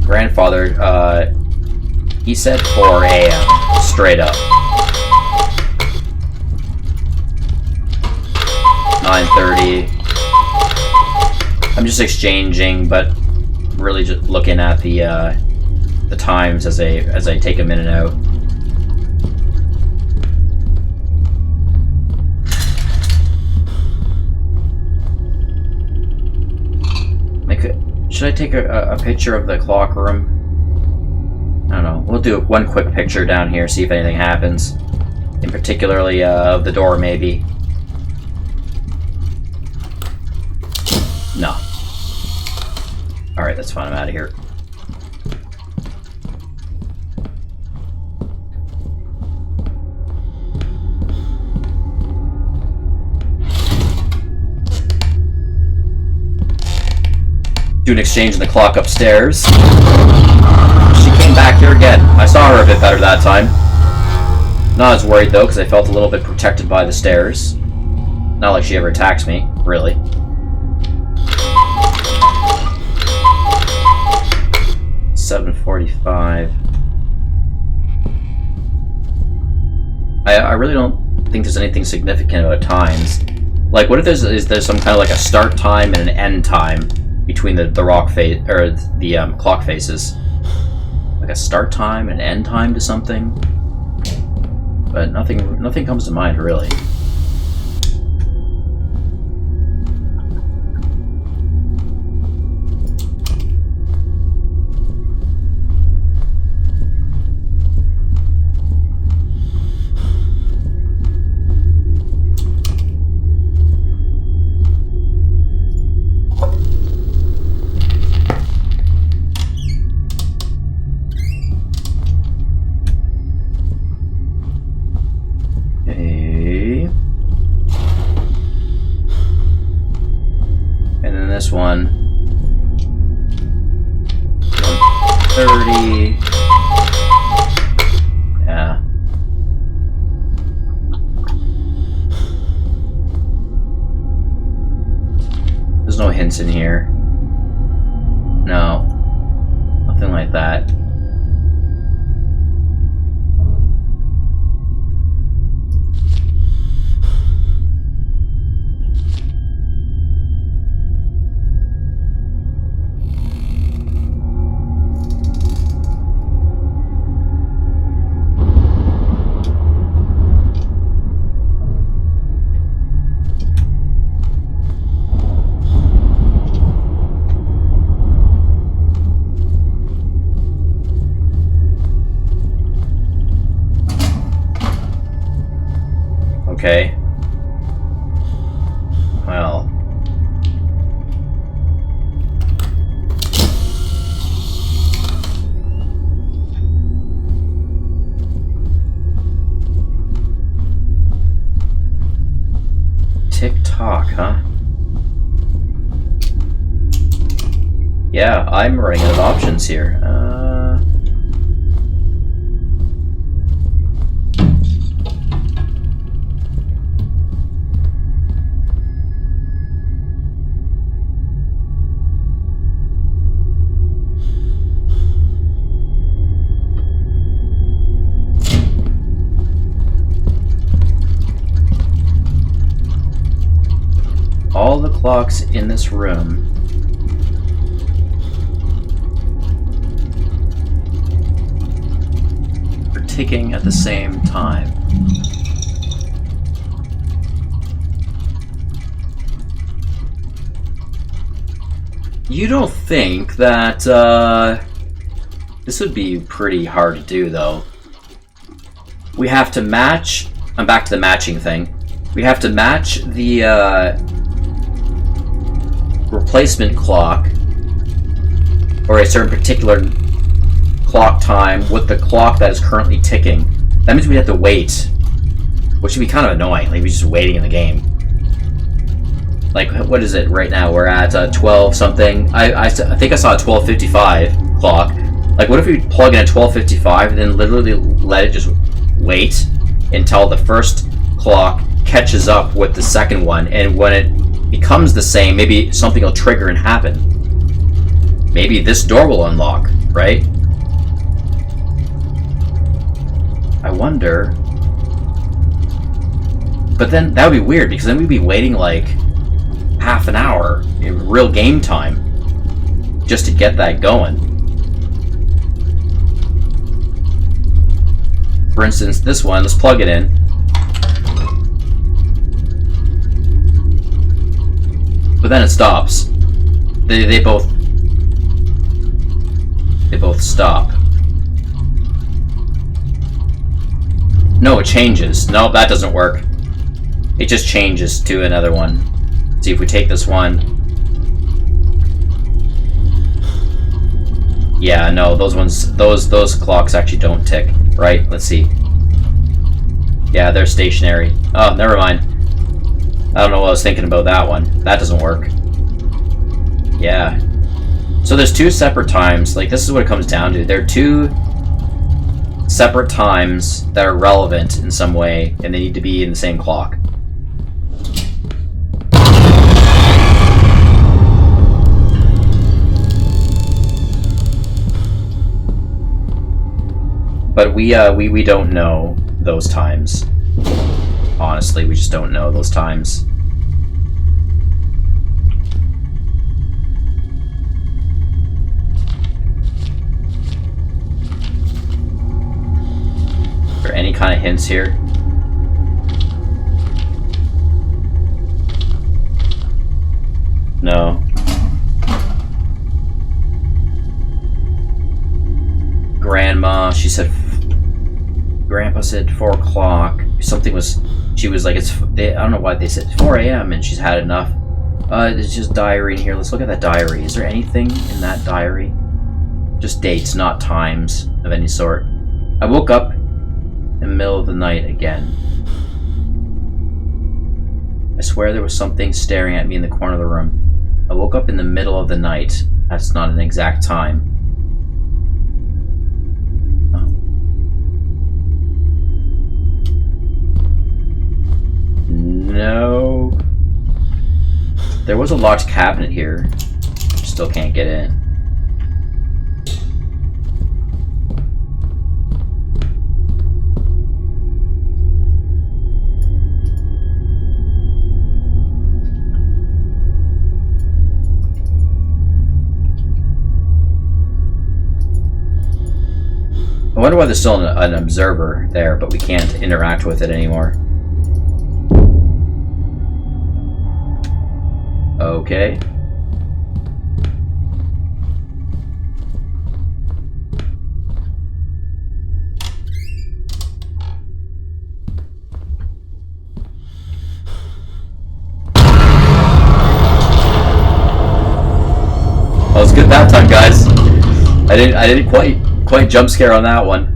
grandfather, he said 4 a.m. straight up. 9:30. I'm just exchanging, but really just looking at the times as I take a minute out. Should I take a picture of the clock room? I don't know. We'll do one quick picture down here, see if anything happens. In particularly of the door, maybe. No. Alright, that's fine. I'm out of here. Do an exchange in the clock upstairs. She came back here again. I saw her a bit better that time. Not as worried though, because I felt a little bit protected by the stairs. Not like she ever attacks me, really. $7:45. I really don't think there's anything significant about times. Like, what if there's some kind of like a start time and an end time between the rock face or the clock faces? Like a start time and an end time to something, but nothing comes to mind really. This one 130. Yeah. There's no hints in here. No. Nothing like that. Okay. Well. Tick-tock, huh? Yeah, I'm running out of options here. All the clocks in this room are ticking at the same time. You don't think that this would be pretty hard to do, though? We have to match. I'm back to the matching thing. We have to match the replacement clock, or a certain particular clock time, with the clock that is currently ticking. That means we have to wait, which would be kind of annoying. Like, we're just waiting in the game. Like, what is it right now? We're at 12 something. I think I saw a 12:55 clock. Like, what if we plug in at 12:55 and then literally let it just wait until the first clock catches up with the second one, and when it becomes the same, maybe something will trigger and happen. Maybe this door will unlock, right? I wonder. But then that would be weird, because then we'd be waiting like half an hour in real game time just to get that going. For instance, this one, let's plug it in. But then it stops. They both stop. No, it changes. No, that doesn't work. It just changes to another one. See if we take this one. Yeah, no, those ones, those clocks actually don't tick, right? Let's see. Yeah, they're stationary. Oh, never mind. I don't know what I was thinking about that one. That doesn't work. Yeah. So there's two separate times. Like, this is what it comes down to. There are two separate times that are relevant in some way, and they need to be in the same clock. But we don't know those times. Honestly, we just don't know those times. Are there any kind of hints here? No. Grandma, she said, Grandpa said 4 o'clock. Something was, she was like, I don't know why they said 4 a.m. and she's had enough. It's just diary in here. Let's look at that diary. Is there anything in that diary? Just dates, not times of any sort. I woke up in the middle of the night again. I swear there was something staring at me in the corner of the room. I woke up in the middle of the night. That's not an exact time. No. There was a locked cabinet here. Still can't get in. I wonder why there's still an observer there, but we can't interact with it anymore. Okay. That was good that time, guys. I didn't quite jump scare on that one.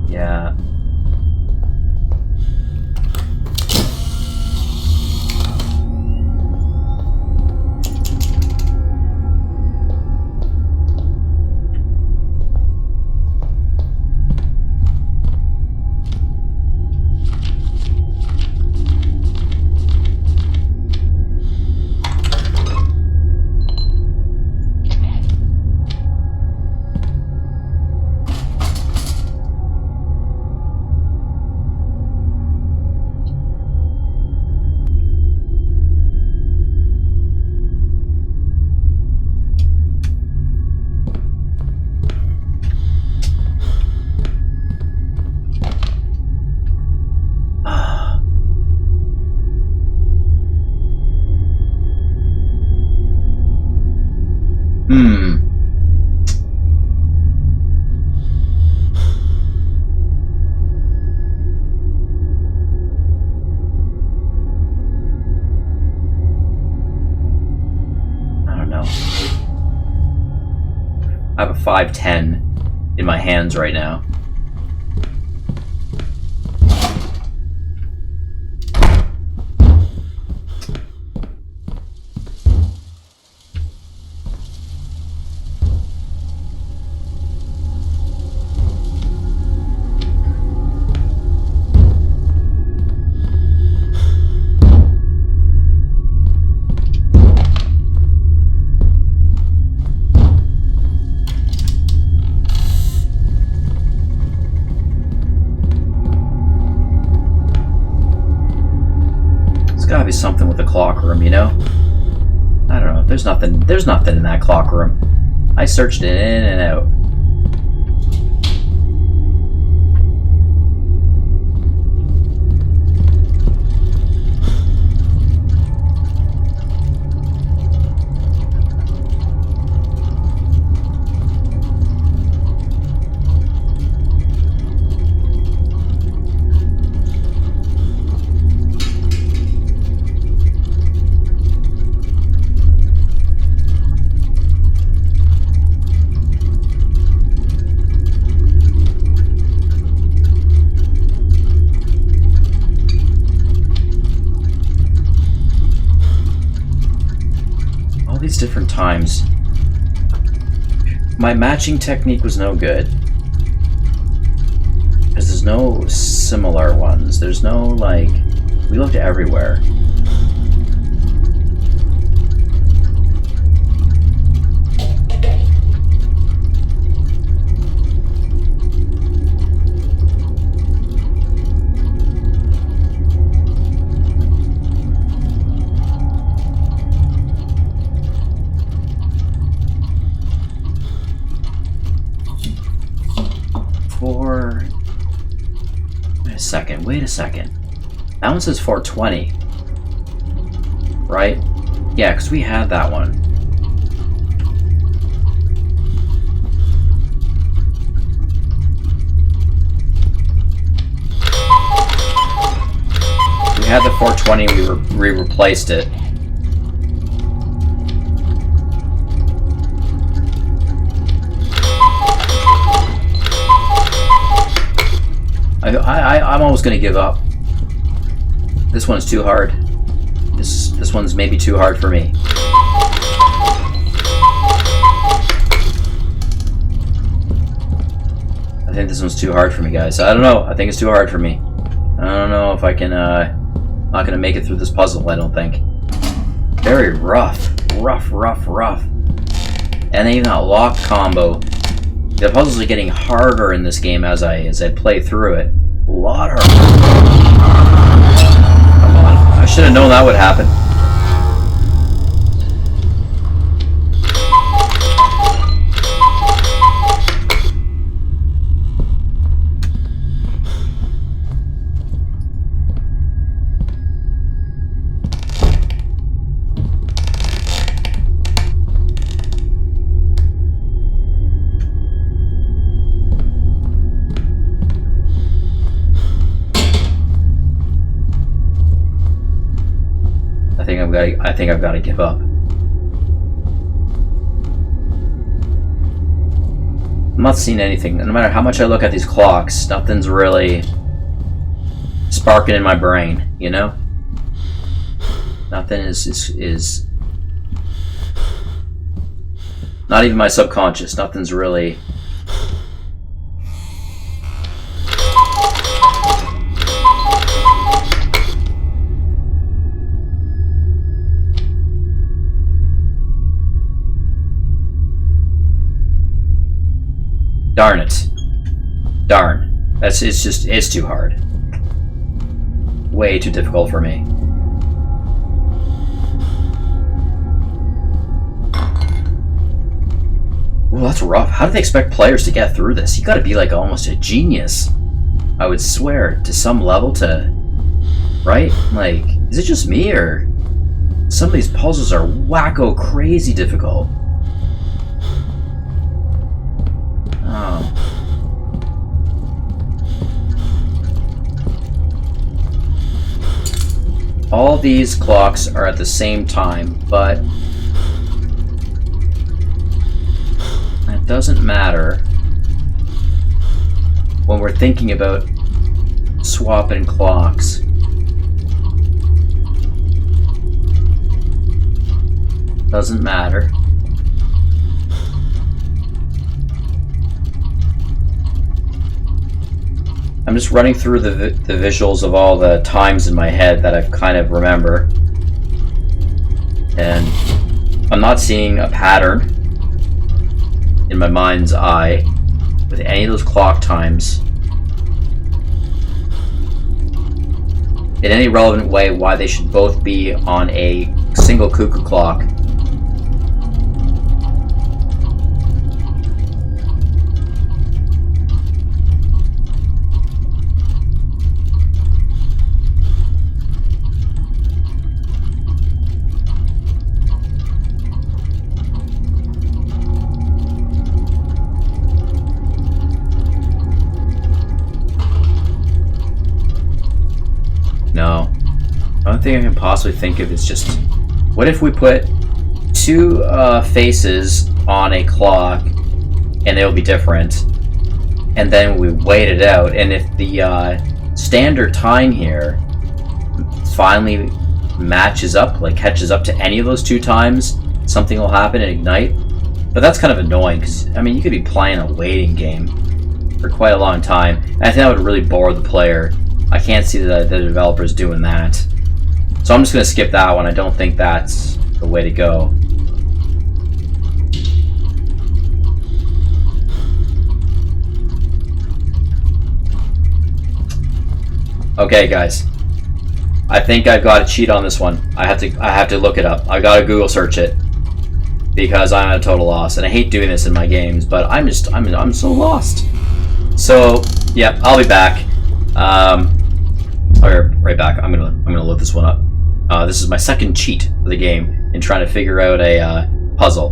Yeah. I have a 510 in my hands right now. Gotta be something with the clock room, you know? I don't know. There's nothing in that clock room. I searched it in and out. these different times. My matching technique was no good. Because there's no similar ones. There's no, like... We looked everywhere. Wait a second. That one says 420. Right? Yeah, because we had that one. We had the 420, we replaced it. I'm almost gonna give up. This one's too hard. This one's maybe too hard for me. I think this one's too hard for me, guys. I don't know. I think it's too hard for me. I don't know if I can. Not gonna make it through this puzzle. I don't think. Very rough, rough. And then even that lock combo. The puzzles are getting harder in this game as I play through it. A lot harder. Come on. I should have known that would happen. I think I've got to give up. I'm not seeing anything. No matter how much I look at these clocks, nothing's really sparking in my brain, you know? Nothing is not even my subconscious. Nothing's really... Darn it. Darn. It's too hard. Way too difficult for me. Well, that's rough. How do they expect players to get through this? You gotta be like almost a genius. I would swear, to some level to... Right? Like, is it just me, or... Some of these puzzles are wacko crazy difficult. Oh. All these clocks are at the same time, but that doesn't matter when we're thinking about swapping clocks. Doesn't matter. I'm just running through the visuals of all the times in my head that I've kind of remember. And I'm not seeing a pattern in my mind's eye with any of those clock times in any relevant way why they should both be on a single cuckoo clock. No. The only thing I can possibly think of is just, what if we put two faces on a clock and they'll be different, and then we wait it out, and if the standard time here finally matches up, like catches up to any of those two times, something will happen and ignite. But that's kind of annoying, because, I mean, you could be playing a waiting game for quite a long time. And I think that would really bore the player. I can't see the developers doing that. So I'm just going to skip that one. I don't think that's the way to go. Okay, guys. I think I've got a cheat on this one. I have to look it up. I gotta Google search it because I'm at a total loss, and I hate doing this in my games, but I'm so lost. So yeah, I'll be back. I'll be right back. I'm gonna look this one up. This is my second cheat of the game in trying to figure out a puzzle.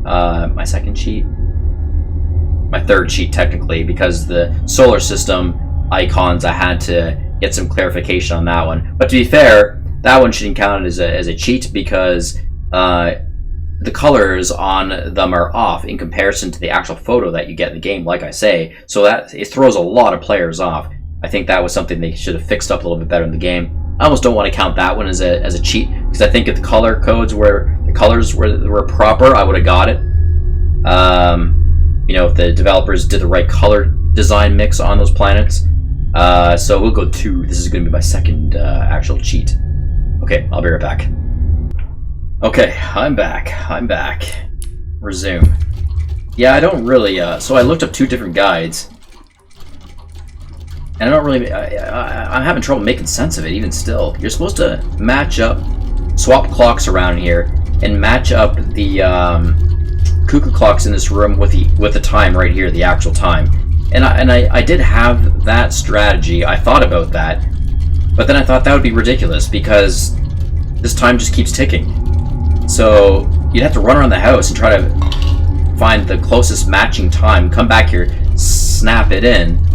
My second cheat, my third cheat technically, because the solar system icons, I had to get some clarification on that one. But to be fair, that one shouldn't count as a cheat because the colors on them are off in comparison to the actual photo that you get in the game, like I say. So that it throws a lot of players off. I think that was something they should have fixed up a little bit better in the game. I almost don't want to count that one as a cheat because I think if the color codes were the colors were proper, I would have got it. You know, if the developers did the right color design mix on those planets. So we'll go to, this is going to be my second actual cheat. Okay, I'll be right back. Okay, I'm back. Resume. Yeah, I don't really, so I looked up 2 different guides. And I don't really, I'm having trouble making sense of it, even still. You're supposed to match up, swap clocks around here, and match up the cuckoo clocks in this room with the time right here, the actual time. And I did have that strategy. I thought about that, but then I thought that would be ridiculous because this time just keeps ticking. So you'd have to run around the house and try to find the closest matching time, come back here, snap it in.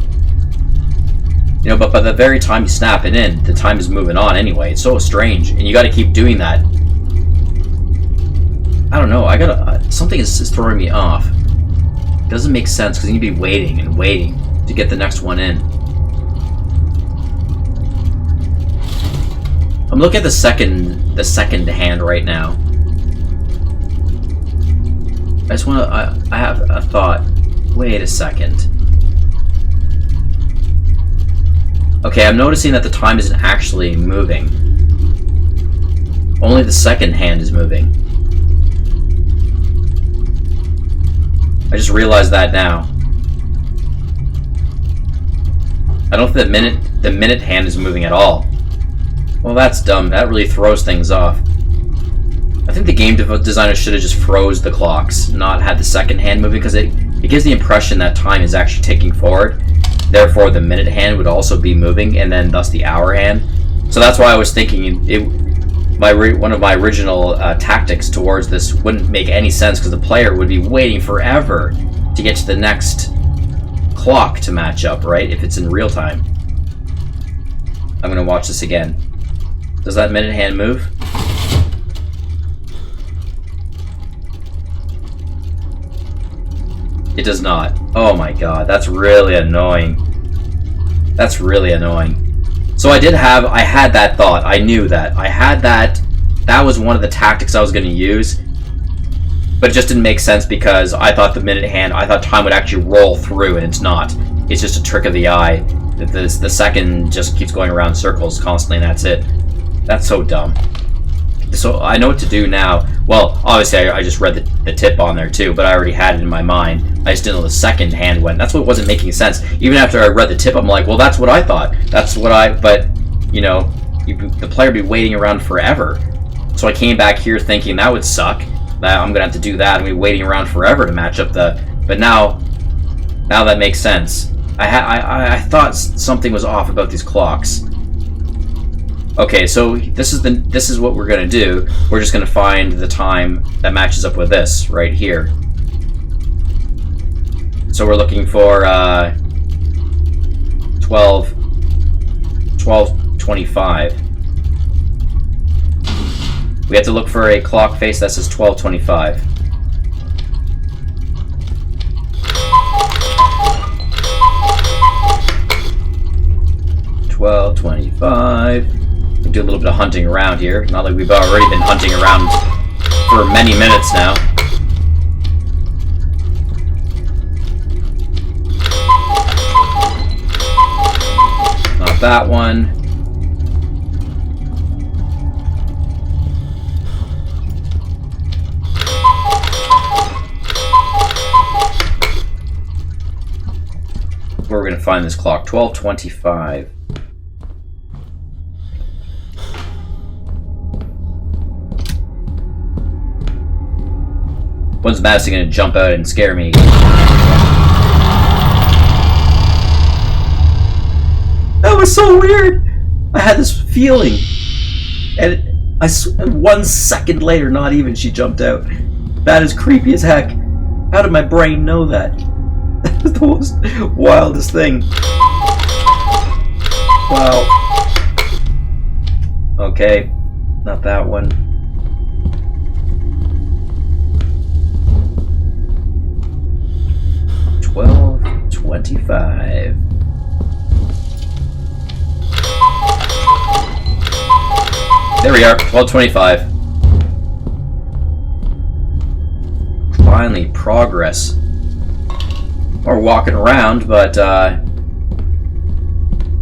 You know, but by the very time you snap it in, the time is moving on anyway. It's so strange, and you got to keep doing that. I don't know. Something is throwing me off. It doesn't make sense because you need to be waiting and waiting to get the next one in. I'm looking at the second hand right now. I just want to. I have a thought. Wait a second. Okay, I'm noticing that the time isn't actually moving. Only the second hand is moving. I just realized that now. I don't think the minute hand is moving at all. Well, that's dumb. That really throws things off. I think the game designer should have just froze the clocks, not had the second hand moving, because it gives the impression that time is actually ticking forward. Therefore, the minute hand would also be moving, and then thus the hour hand. So that's why I was thinking one of my original tactics towards this wouldn't make any sense because the player would be waiting forever to get to the next clock to match up, right? If it's in real time. I'm going to watch this again. Does that minute hand move? It does not. Oh my god, that's really annoying. That's really annoying. So I had that thought. I knew that. I had that. That was one of the tactics I was going to use. But it just didn't make sense because I thought I thought time would actually roll through, and it's not. It's just a trick of the eye. The second just keeps going around in circles constantly, and that's it. That's so dumb. So I know what to do now. Well, obviously I just read the tip on there too, but I already had it in my mind. I just didn't know the second hand went. That's what wasn't making sense. Even after I read the tip, I'm like, well, that's what I thought. But, you know, the player would be waiting around forever. So I came back here thinking that would suck. That I'm going to have to do that and be waiting around forever to match up but now that makes sense. I thought something was off about these clocks. Okay, so this is what we're gonna do. We're just gonna find the time that matches up with this right here. So we're looking for 12:25. We have to look for a clock face that says 12:25. $12.25. We do a little bit of hunting around here. Not like we've already been hunting around for many minutes now. Not that one. Where are we going to find this clock? 12:25. When's Madison going to jump out and scare me? That was so weird! I had this feeling. And 1 second later, not even, she jumped out. That is creepy as heck. How did my brain know that? That was the most wildest thing. Wow. Okay. Not that one. $12.25. There we are, $12.25. Finally, progress. Or walking around, but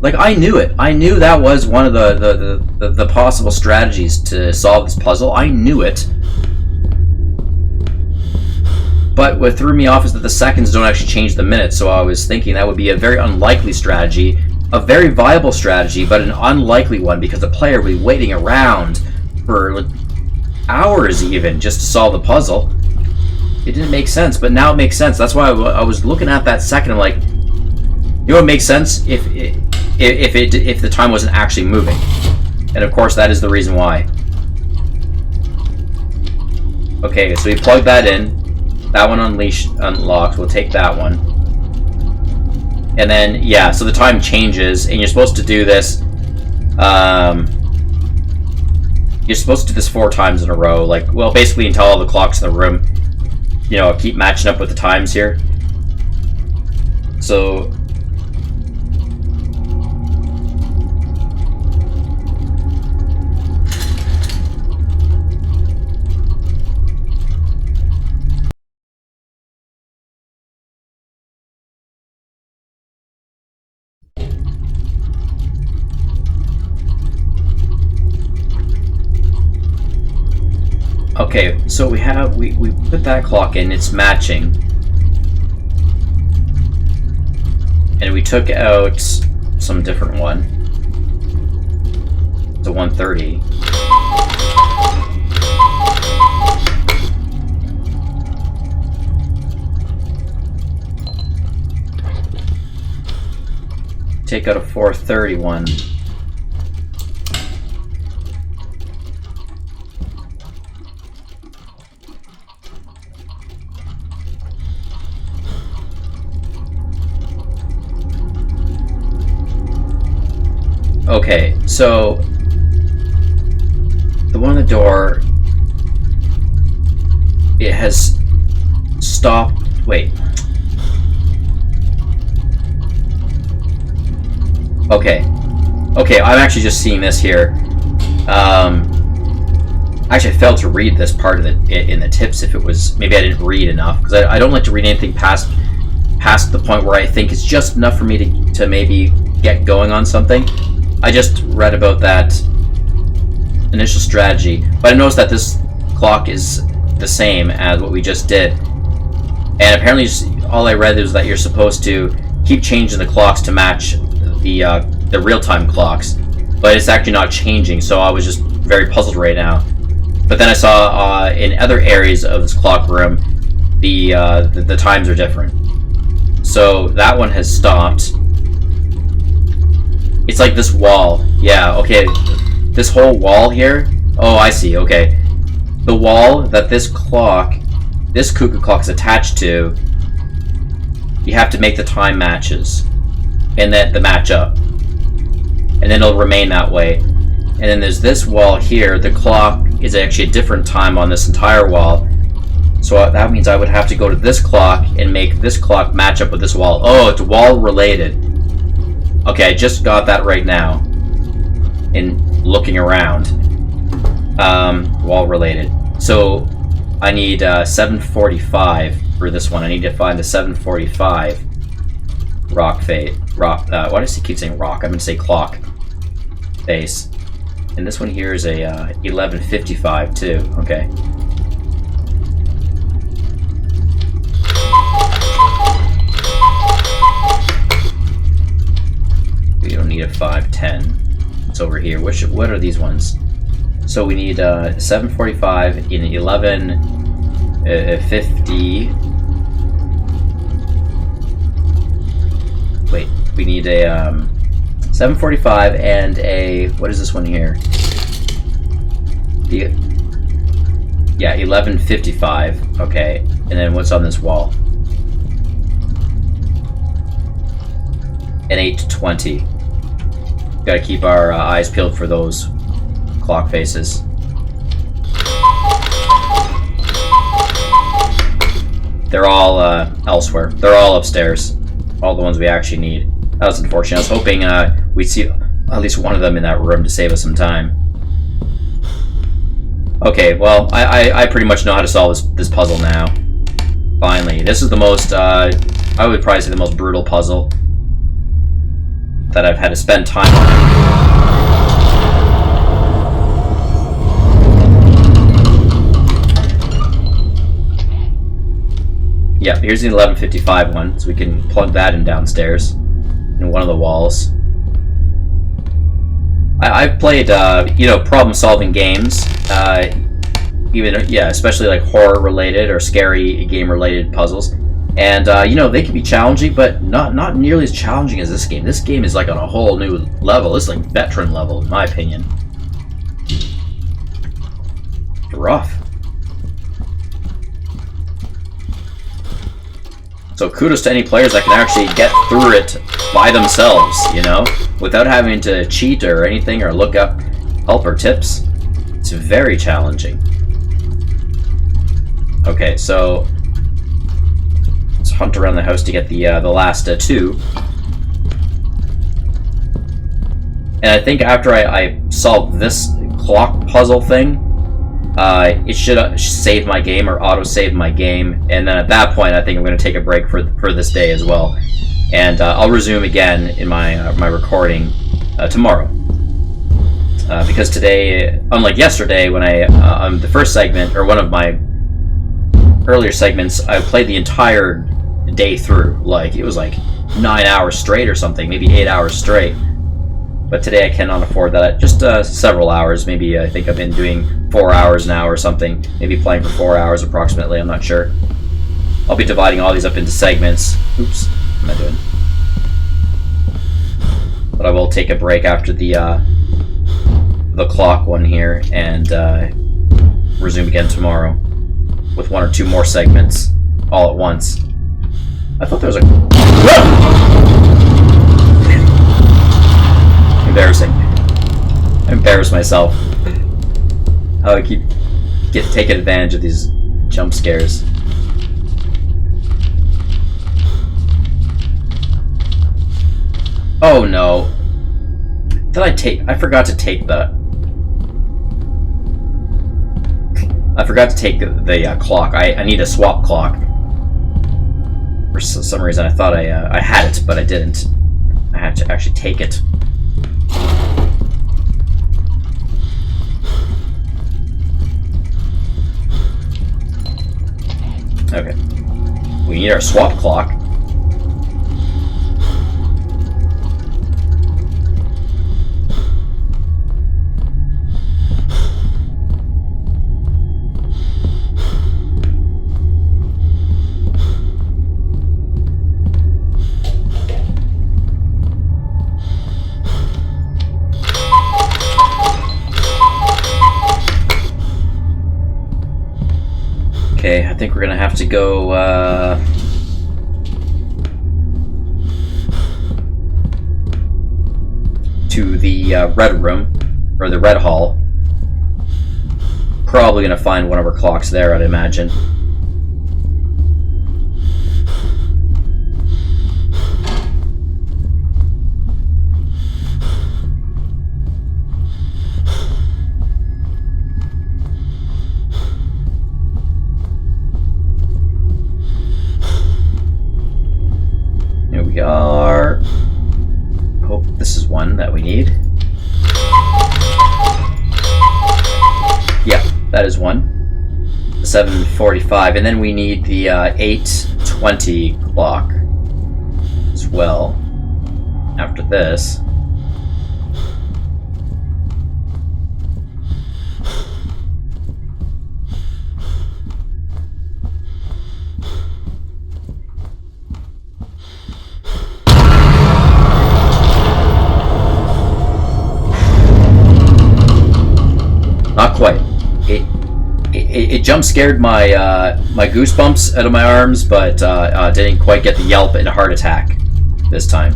like I knew it. I knew that was one of the possible strategies to solve this puzzle. I knew it. But what threw me off is that the seconds don't actually change the minutes, so I was thinking that would be a very unlikely strategy, a very viable strategy, but an unlikely one because the player would be waiting around for hours even just to solve the puzzle. It didn't make sense, but now it makes sense. That's why I was looking at that second. I'm like, you know what makes sense if the time wasn't actually moving, and of course that is the reason why. Okay, so we plug that in. That one unlocked. We'll take that one, and then yeah. So the time changes, and you're supposed to do this. You're supposed to do this 4 times in a row. Like, well, basically until all the clocks in the room, you know, keep matching up with the times here. So okay, so we put that clock in, it's matching. And we took out some different one. It's a 1:30. Take out a 4:30 one. Okay, so the one on the door, it has stopped. Wait. Okay, I'm actually just seeing this here. Actually, I failed to read this part of in the tips. If it was, maybe I didn't read enough, because I don't like to read anything past the point where I think it's just enough for me to maybe get going on something. I just read about that initial strategy, but I noticed that this clock is the same as what we just did. And apparently all I read was that you're supposed to keep changing the clocks to match the real-time clocks, but it's actually not changing, so I was just very puzzled right now. But then I saw in other areas of this clock room, the times are different. So that one has stopped. It's like this wall. Yeah, okay. This whole wall here. Oh, I see. Okay. The wall that this cuckoo clock is attached to, you have to make the time matches. And then the match up. And then it'll remain that way. And then there's this wall here. The clock is actually a different time on this entire wall. So that means I would have to go to this clock and make this clock match up with this wall. Oh, it's wall related. Okay, I just got that right now. In looking around. Wall related. So I need 745 for this one. I need to find the 745 rock fate. Rock. Why does he keep saying rock? I'm gonna say clock face. And this one here is a 1155 too. Okay. We don't need a 510. It's over here. What are these ones? So we need 745 in 1150. Wait, we need a 745 and a, what is this one here? Yeah, 1155. Okay, and then what's on this wall? An 820. Gotta keep our eyes peeled for those clock faces. They're all elsewhere. They're all upstairs. All the ones we actually need. That was unfortunate. I was hoping we'd see at least one of them in that room to save us some time. Okay, well, I pretty much know how to solve this puzzle now. Finally. This is the most, I would probably say the most brutal puzzle that I've had to spend time on. Yeah, here's the 1155 one, so we can plug that in downstairs in one of the walls. I've played, you know, problem-solving games, even, yeah, especially like horror-related or scary game-related puzzles. And, you know, they can be challenging, but not nearly as challenging as this game. This game is like on a whole new level. It's like veteran level, in my opinion. Rough. So kudos to any players that can actually get through it by themselves, you know, without having to cheat or anything or look up help or tips. It's very challenging. Okay, so let's hunt around the house to get the last two. And I think after I solve this clock puzzle thing, it should save my game or auto-save my game, and then at that point I think I'm going to take a break for this day as well, and I'll resume again in my my recording tomorrow, because today, unlike yesterday when I on the first segment, or one of my earlier segments, I played the entire day through, like it was like 9 hours straight or something, maybe 8 hours straight. But today I cannot afford that. Just several hours. Maybe I think I've been doing 4 hours now or something. Maybe playing for 4 hours approximately. I'm not sure. I'll be dividing all these up into segments. Oops. What am I doing? But I will take a break after the clock one here and resume again tomorrow with 1 or 2 more segments all at once. I thought there was a... Embarrassing. I embarrass myself. How I keep taking advantage of these jump scares. Oh no. I forgot to take the... I forgot to take the clock. I need a swap clock. For some reason I thought I had it, but I didn't. I had to actually take it. Okay. We need our swap clock. Okay, I think we're gonna have to go, to the red room, or the red hall. Probably gonna find one of our clocks there, I'd imagine. That is one. 7:45, and then we need the 8:20 clock as well. After this. Not quite. It jump scared my my goosebumps out of my arms, but didn't quite get the yelp and a heart attack this time.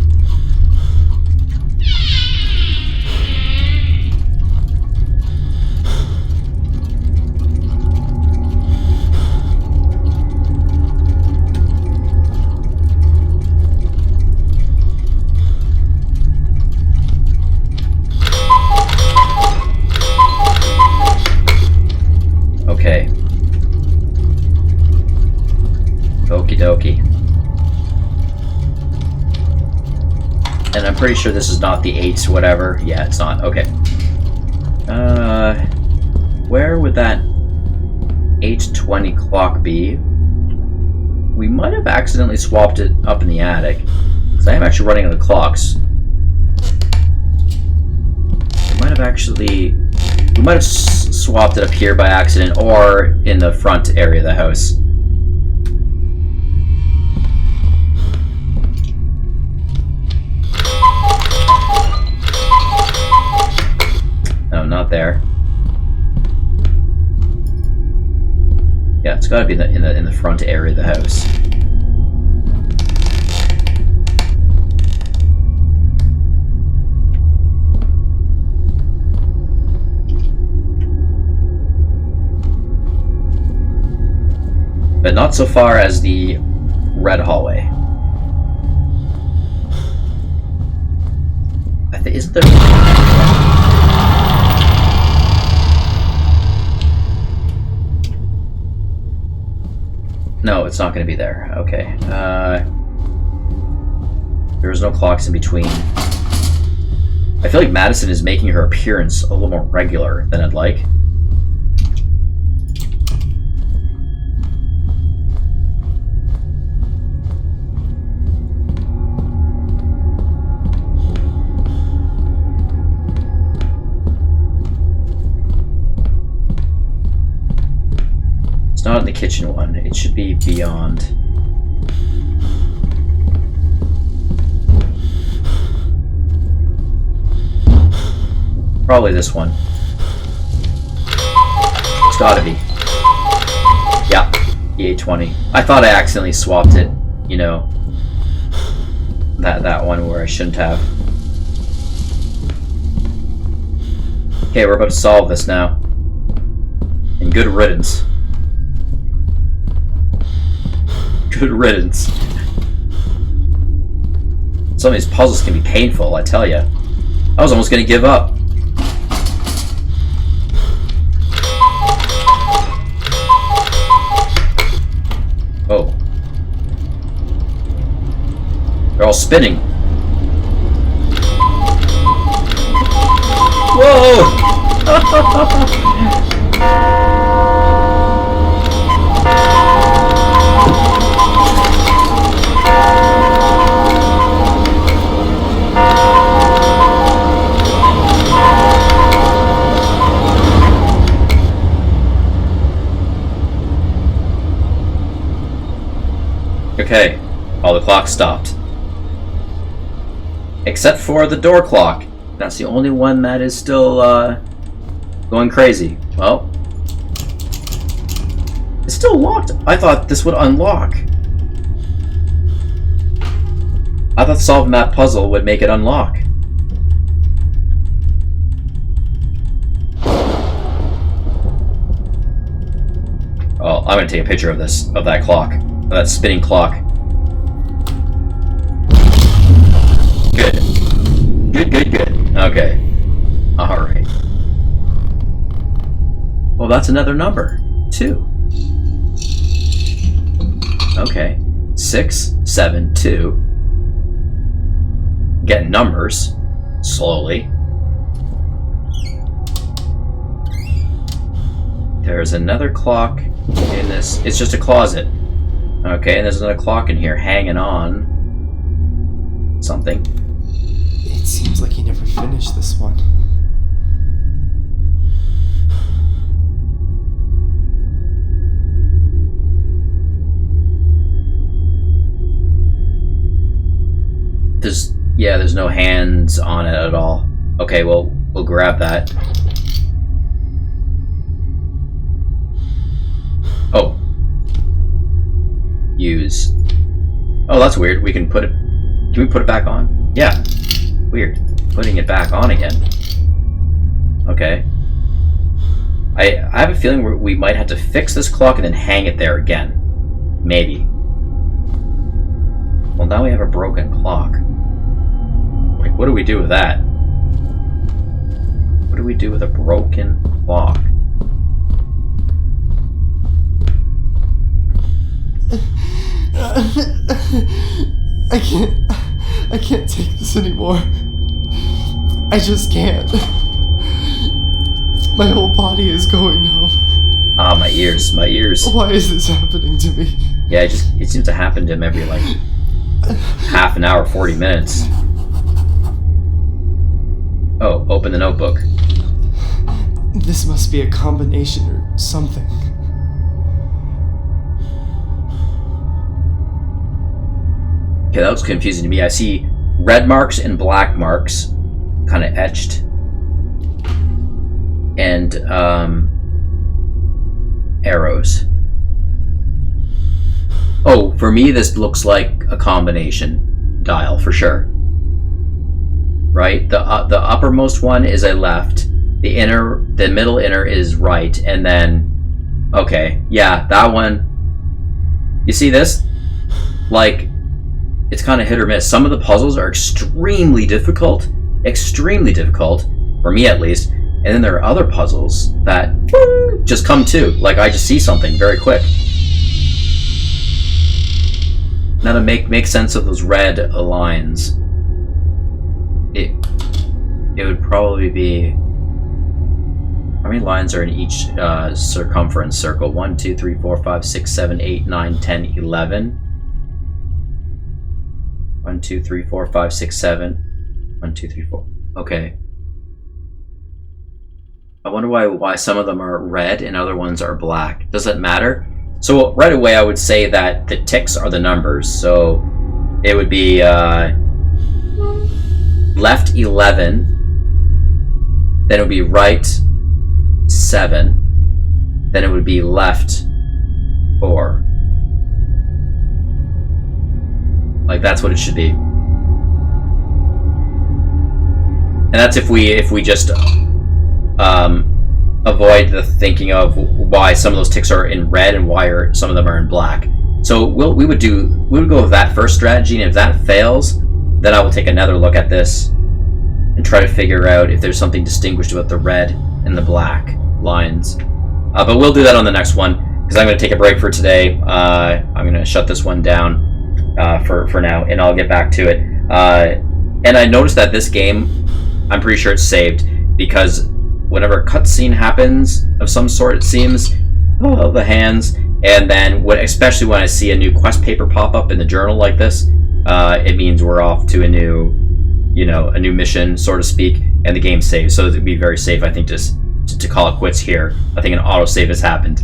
Okay. Okie dokie. And I'm pretty sure this is not the 8s, whatever. Yeah, it's not. Okay. Where would that 8:20 clock be? We might have accidentally swapped it up in the attic, because I am actually running on the clocks. We might have swapped it up here by accident, or in the front area of the house. No, not there. Yeah, it's got to be in the front area of the house. But not so far as the red hallway. Isn't there? No, it's not going to be there. Okay. There's no clocks in between. I feel like Madison is making her appearance a little more regular than I'd like. It's not in the kitchen one. It should be beyond. Probably this one. It's gotta be. Yeah, the 8:20. I thought I accidentally swapped it, you know. That one where I shouldn't have. Okay, we're about to solve this now. And good riddance. Good riddance. Some of these puzzles can be painful, I tell you. I was almost gonna give up. Oh. They're all spinning. Whoa! Okay, all the clocks stopped. Except for the door clock. That's the only one that is still going crazy. Well, it's still locked. I thought this would unlock. I thought solving that puzzle would make it unlock. Well, I'm gonna take a picture of that clock. That spinning clock. Good. Good. Okay. Alright. Well, that's another number. 2. Okay. 6, 7, 2. Getting numbers. Slowly. There's another clock in this. It's just a closet. Okay, and there's another clock in here hanging on something. It seems like he never finished this one. There's no hands on it at all. Okay, well, we'll grab that. Oh. Use. Oh, that's weird. We can put it... Can we put it back on? Yeah. Weird. Putting it back on again. Okay. I have a feeling we might have to fix this clock and then hang it there again. Maybe. Well, now we have a broken clock. Like, what do we do with that? What do we do with a broken clock? I can't take this anymore. I just can't. My whole body is going numb. Ah, my ears. Why is this happening to me? Yeah, it seems to happen to him every, like, half an hour, 40 minutes. Oh, open the notebook. This must be a combination or something. Okay, that was confusing to me. I see red marks and black marks kind of etched. And, arrows. Oh, for me, this looks like a combination dial, for sure. Right? The uppermost one is a left. The middle inner is right. And then, okay, yeah, that one. You see this? Like, it's kind of hit or miss. Some of the puzzles are extremely difficult, for me at least. And then there are other puzzles that just come to. Like, I just see something very quick. Now to make sense of those red lines, it would probably be... How many lines are in each circumference circle? 1, 2, 3, 4, 5, 6, 7, 8, 9, 10, 11. 1, 2, 3, 4, 5, 6, 7. 1, 2, 3, 4. Okay. I wonder why some of them are red and other ones are black. Does that matter? So right away I would say that the ticks are the numbers. So it would be left 11. Then it would be right 7. Then it would be left 4. Like, that's what it should be. And that's if we just avoid the thinking of why some of those ticks are in red and why some of them are in black. So we would go with that first strategy, and if that fails, then I will take another look at this and try to figure out if there's something distinguished about the red and the black lines. But we'll do that on the next one, because I'm going to take a break for today. I'm going to shut this one down for now, and I'll get back to it. And I noticed that this game, I'm pretty sure it's saved, because whenever a cutscene happens of some sort, it seems, oh, the hands, and then especially when I see a new quest paper pop up in the journal like this, it means we're off to a new mission, so to speak, and the game saves. So it would be very safe, I think, just to call it quits here. I think an autosave has happened.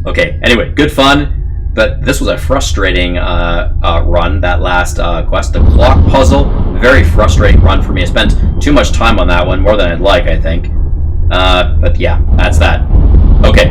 Okay, anyway, good fun, but this was a frustrating run, that last quest. The clock puzzle, very frustrating run for me. I spent too much time on that one, more than I'd like, I think. But yeah, that's that. Okay,